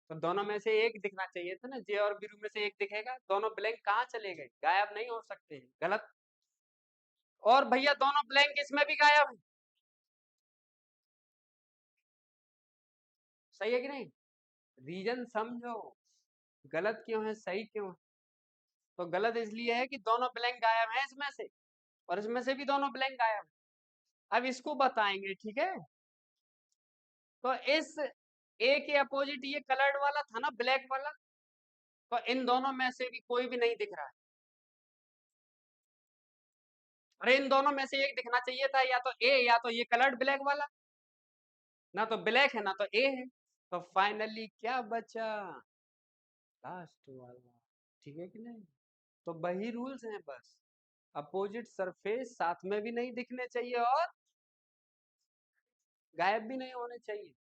तो दोनों में से एक दिखना चाहिए था ना, जे और बीरू में से एक दिखेगा, दोनों ब्लैंक कहाँ चले गए, गायब नहीं हो सकते हैं, गलत। और भैया दोनों ब्लैंक इसमें भी गायब है, सही है कि नहीं, रीजन समझो, गलत क्यों है सही क्यों है। तो गलत इसलिए है कि दोनों ब्लैंक गायब है इसमें से, और इसमें से भी दोनों ब्लैंक गायब है। अब इसको बताएंगे, ठीक है। तो इस ए के अपोजिट ये कलर्ड वाला था ना, ब्लैक वाला, तो इन दोनों में से भी कोई भी नहीं दिख रहा है। अरे इन दोनों में से एक दिखना चाहिए था, या तो ए या तो ये कलर्ड ब्लैक वाला, ना तो ब्लैक है ना तो ए है। तो फाइनली क्या बचा, लास्ट वाला, ठीक है कि नहीं। तो वही रूल्स हैं बस, अपोजिट सरफेस साथ में भी नहीं दिखने चाहिए और गायब भी नहीं होने चाहिए।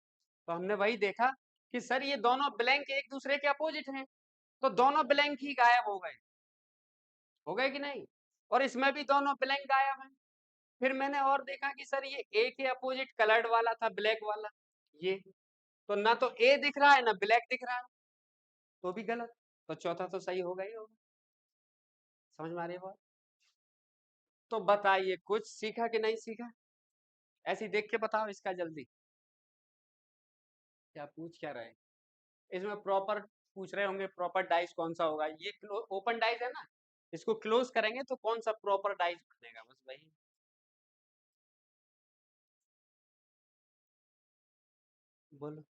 तो हमने वही देखा कि सर ये दोनों ब्लैंक एक दूसरे के अपोजिट हैं, तो दोनों ब्लैंक ही गायब हो गए कि नहीं, और इसमें भी दोनों ब्लैंक गायब हैं। फिर मैंने और देखा कि सर ये ए के अपोजिट कलर्ड वाला था, ब्लैक वाला, ये तो ना तो ए दिख रहा है ना ब्लैक दिख रहा है, तो भी गलत। तो चौथा तो सही होगा ही होगा, समझ में आ रही है बात। तो बताइए कुछ सीखा कि नहीं सीखा, ऐसे ही देख के बताओ इसका जल्दी, क्या पूछ क्या रहे हैं? इसमें प्रॉपर पूछ रहे होंगे प्रॉपर डाइस कौन सा होगा, ये ओपन डाइस है ना, इसको क्लोज करेंगे तो कौन सा प्रॉपर डाइस बनेगा, बस वही। बोलो।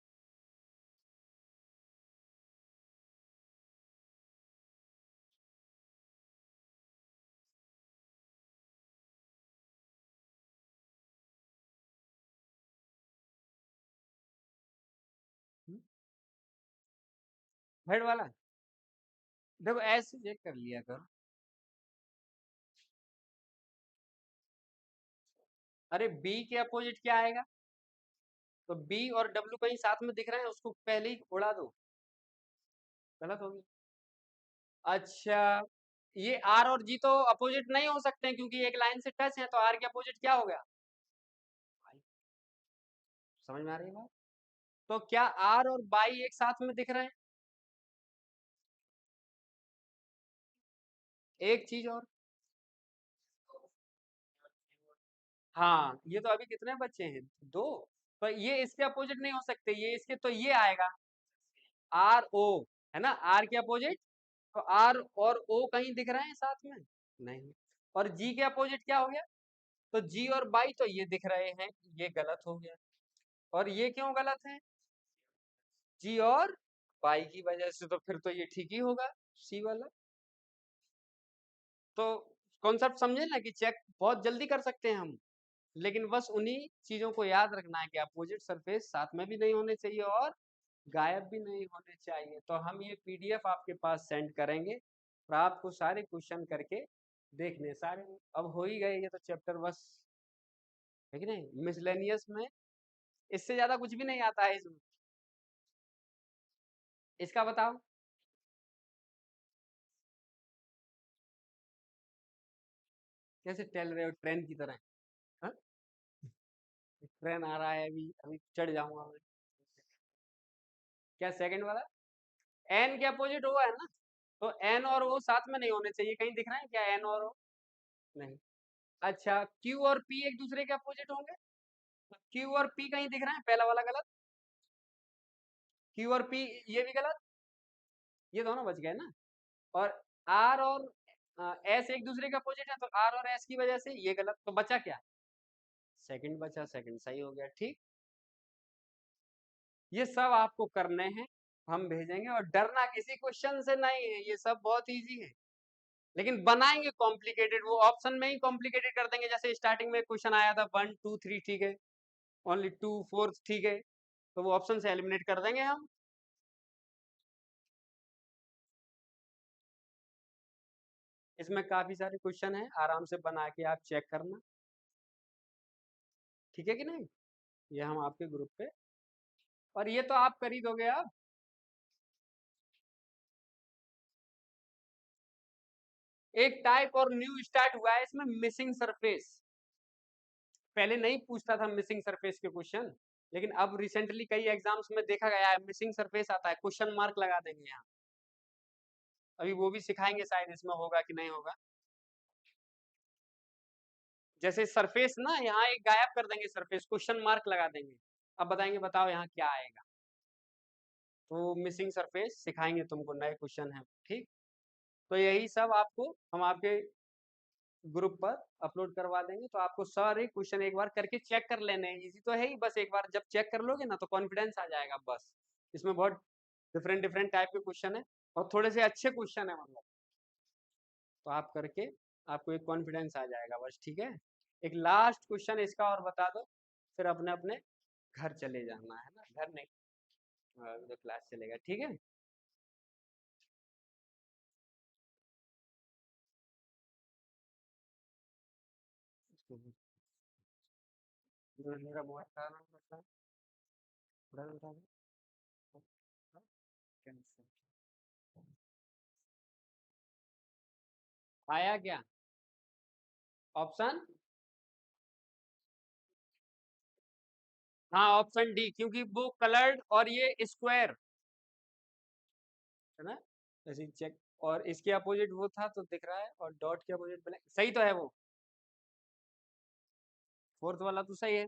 हेड वाला, देखो ऐसे चेक कर लिया करो। अरे बी के अपोजिट क्या आएगा, तो बी और डब्ल्यू कहीं साथ में दिख रहे हैं, उसको पहले ही उड़ा दो, गलत होगी। अच्छा, ये आर और जी तो अपोजिट नहीं हो सकते हैं क्योंकि एक लाइन से टच है, तो आर के अपोजिट क्या हो गया, समझ में आ रही है बात। तो क्या आर और बाई एक साथ में दिख रहे हैं, एक चीज और, हाँ ये तो अभी कितने बच्चे हैं, दो, तो ये इसके अपोजिट नहीं हो सकते, ये इसके, तो ये आएगा आर ओ, है ना, आर के अपोजिट, तो आर और ओ कहीं दिख रहे हैं साथ में, नहीं। और जी के अपोजिट क्या हो गया, तो जी और बाई तो ये दिख रहे हैं, ये गलत हो गया। और ये क्यों गलत है, जी और बाई की वजह से, तो फिर तो ये ठीक ही होगा, सी वाला। तो कॉन्सेप्ट समझे ना कि चेक बहुत जल्दी कर सकते हैं हम, लेकिन बस उन्हीं चीजों को याद रखना है कि अपोजिट सरफेस साथ में भी नहीं होने चाहिए और गायब भी नहीं होने चाहिए। तो हम ये पीडीएफ आपके पास सेंड करेंगे और आपको सारे क्वेश्चन करके देखने सारे, अब हो ही गए ये तो चैप्टर बस, है कि नहीं, मिसलेनियस में इससे ज्यादा कुछ भी नहीं आता है इसमें। इसका बताओ, कैसे टहल रहे हो ट्रेन की तरह, हाँ? ट्रेन आ रहा है, अभी अभी चढ़ जाऊंगा मैं। क्या सेकंड वाला, एन के अपोजिट ओ है ना, तो एन और ओ साथ में नहीं होने चाहिए, कहीं दिख रहा है क्या एन और ओ, नहीं। अच्छा क्यू और पी एक दूसरे के अपोजिट होंगे, तो क्यू और पी कहीं दिख रहा है, पहला वाला गलत, क्यू और पी ये भी गलत, ये दोनों बच गए ना। और आर और एस एक दूसरे के अपोजिट है, तो आर और एस की वजह से ये गलत, तो बचा क्या, सेकंड बचा, सेकंड सही हो गया, ठीक। ये सब आपको करने हैं, हम भेजेंगे। और डरना किसी क्वेश्चन से नहीं है, ये सब बहुत इजी है, लेकिन बनाएंगे कॉम्प्लिकेटेड, वो ऑप्शन में ही कॉम्प्लिकेटेड कर देंगे। जैसे स्टार्टिंग में क्वेश्चन आया था 1 2 3 ठीक है, ओनली 2 4 ठीक है, तो वो ऑप्शन से एलिमिनेट कर देंगे हम। इसमें काफी सारे क्वेश्चन हैं, आराम से बना के आप चेक करना, ठीक है कि नहीं। ये हम आपके ग्रुप पे, और ये तो आप कर ही दोगे आप। एक टाइप और न्यू स्टार्ट हुआ है इसमें, मिसिंग सरफेस। पहले नहीं पूछता था मिसिंग सरफेस के क्वेश्चन, लेकिन अब रिसेंटली कई एग्जाम्स में देखा गया है मिसिंग सरफेस आता है, क्वेश्चन मार्क लगा देंगे यहाँ। अभी वो भी सिखाएंगे, शायद इसमें होगा कि नहीं होगा। जैसे सरफेस ना, यहाँ एक गायब कर देंगे सरफेस, क्वेश्चन मार्क लगा देंगे, अब बताएंगे बताओ यहाँ क्या आएगा। तो मिसिंग सरफेस सिखाएंगे तुमको, नए क्वेश्चन है, ठीक। तो यही सब आपको हम आपके ग्रुप पर अपलोड करवा देंगे, तो आपको सारे क्वेश्चन एक बार करके चेक कर लेने हैं। इजी तो है ही, बस एक बार जब चेक कर लोगे ना तो कॉन्फिडेंस आ जाएगा बस। इसमें बहुत डिफरेंट डिफरेंट टाइप के क्वेश्चन है, और थोड़े से अच्छे क्वेश्चन है मतलब, तो आप करके आपको एक कॉन्फिडेंस आ जाएगा बस, ठीक है। एक लास्ट क्वेश्चन इसका और बता दो, फिर अपने अपने घर चले जाना है ना, घर नहीं, तो क्लास चलेगा, ठीक है। मेरा मोबाइल का नाम बता, बता दो। कैंसिल आया क्या ऑप्शन? हाँ ऑप्शन डी, क्योंकि वो कलर्ड और ये स्क्वायर है ना, ऐसे चेक। और इसके अपोजिट वो था तो दिख रहा है, और डॉट के अपोजिट ब्लैक, सही तो है वो, फोर्थ वाला तो सही है।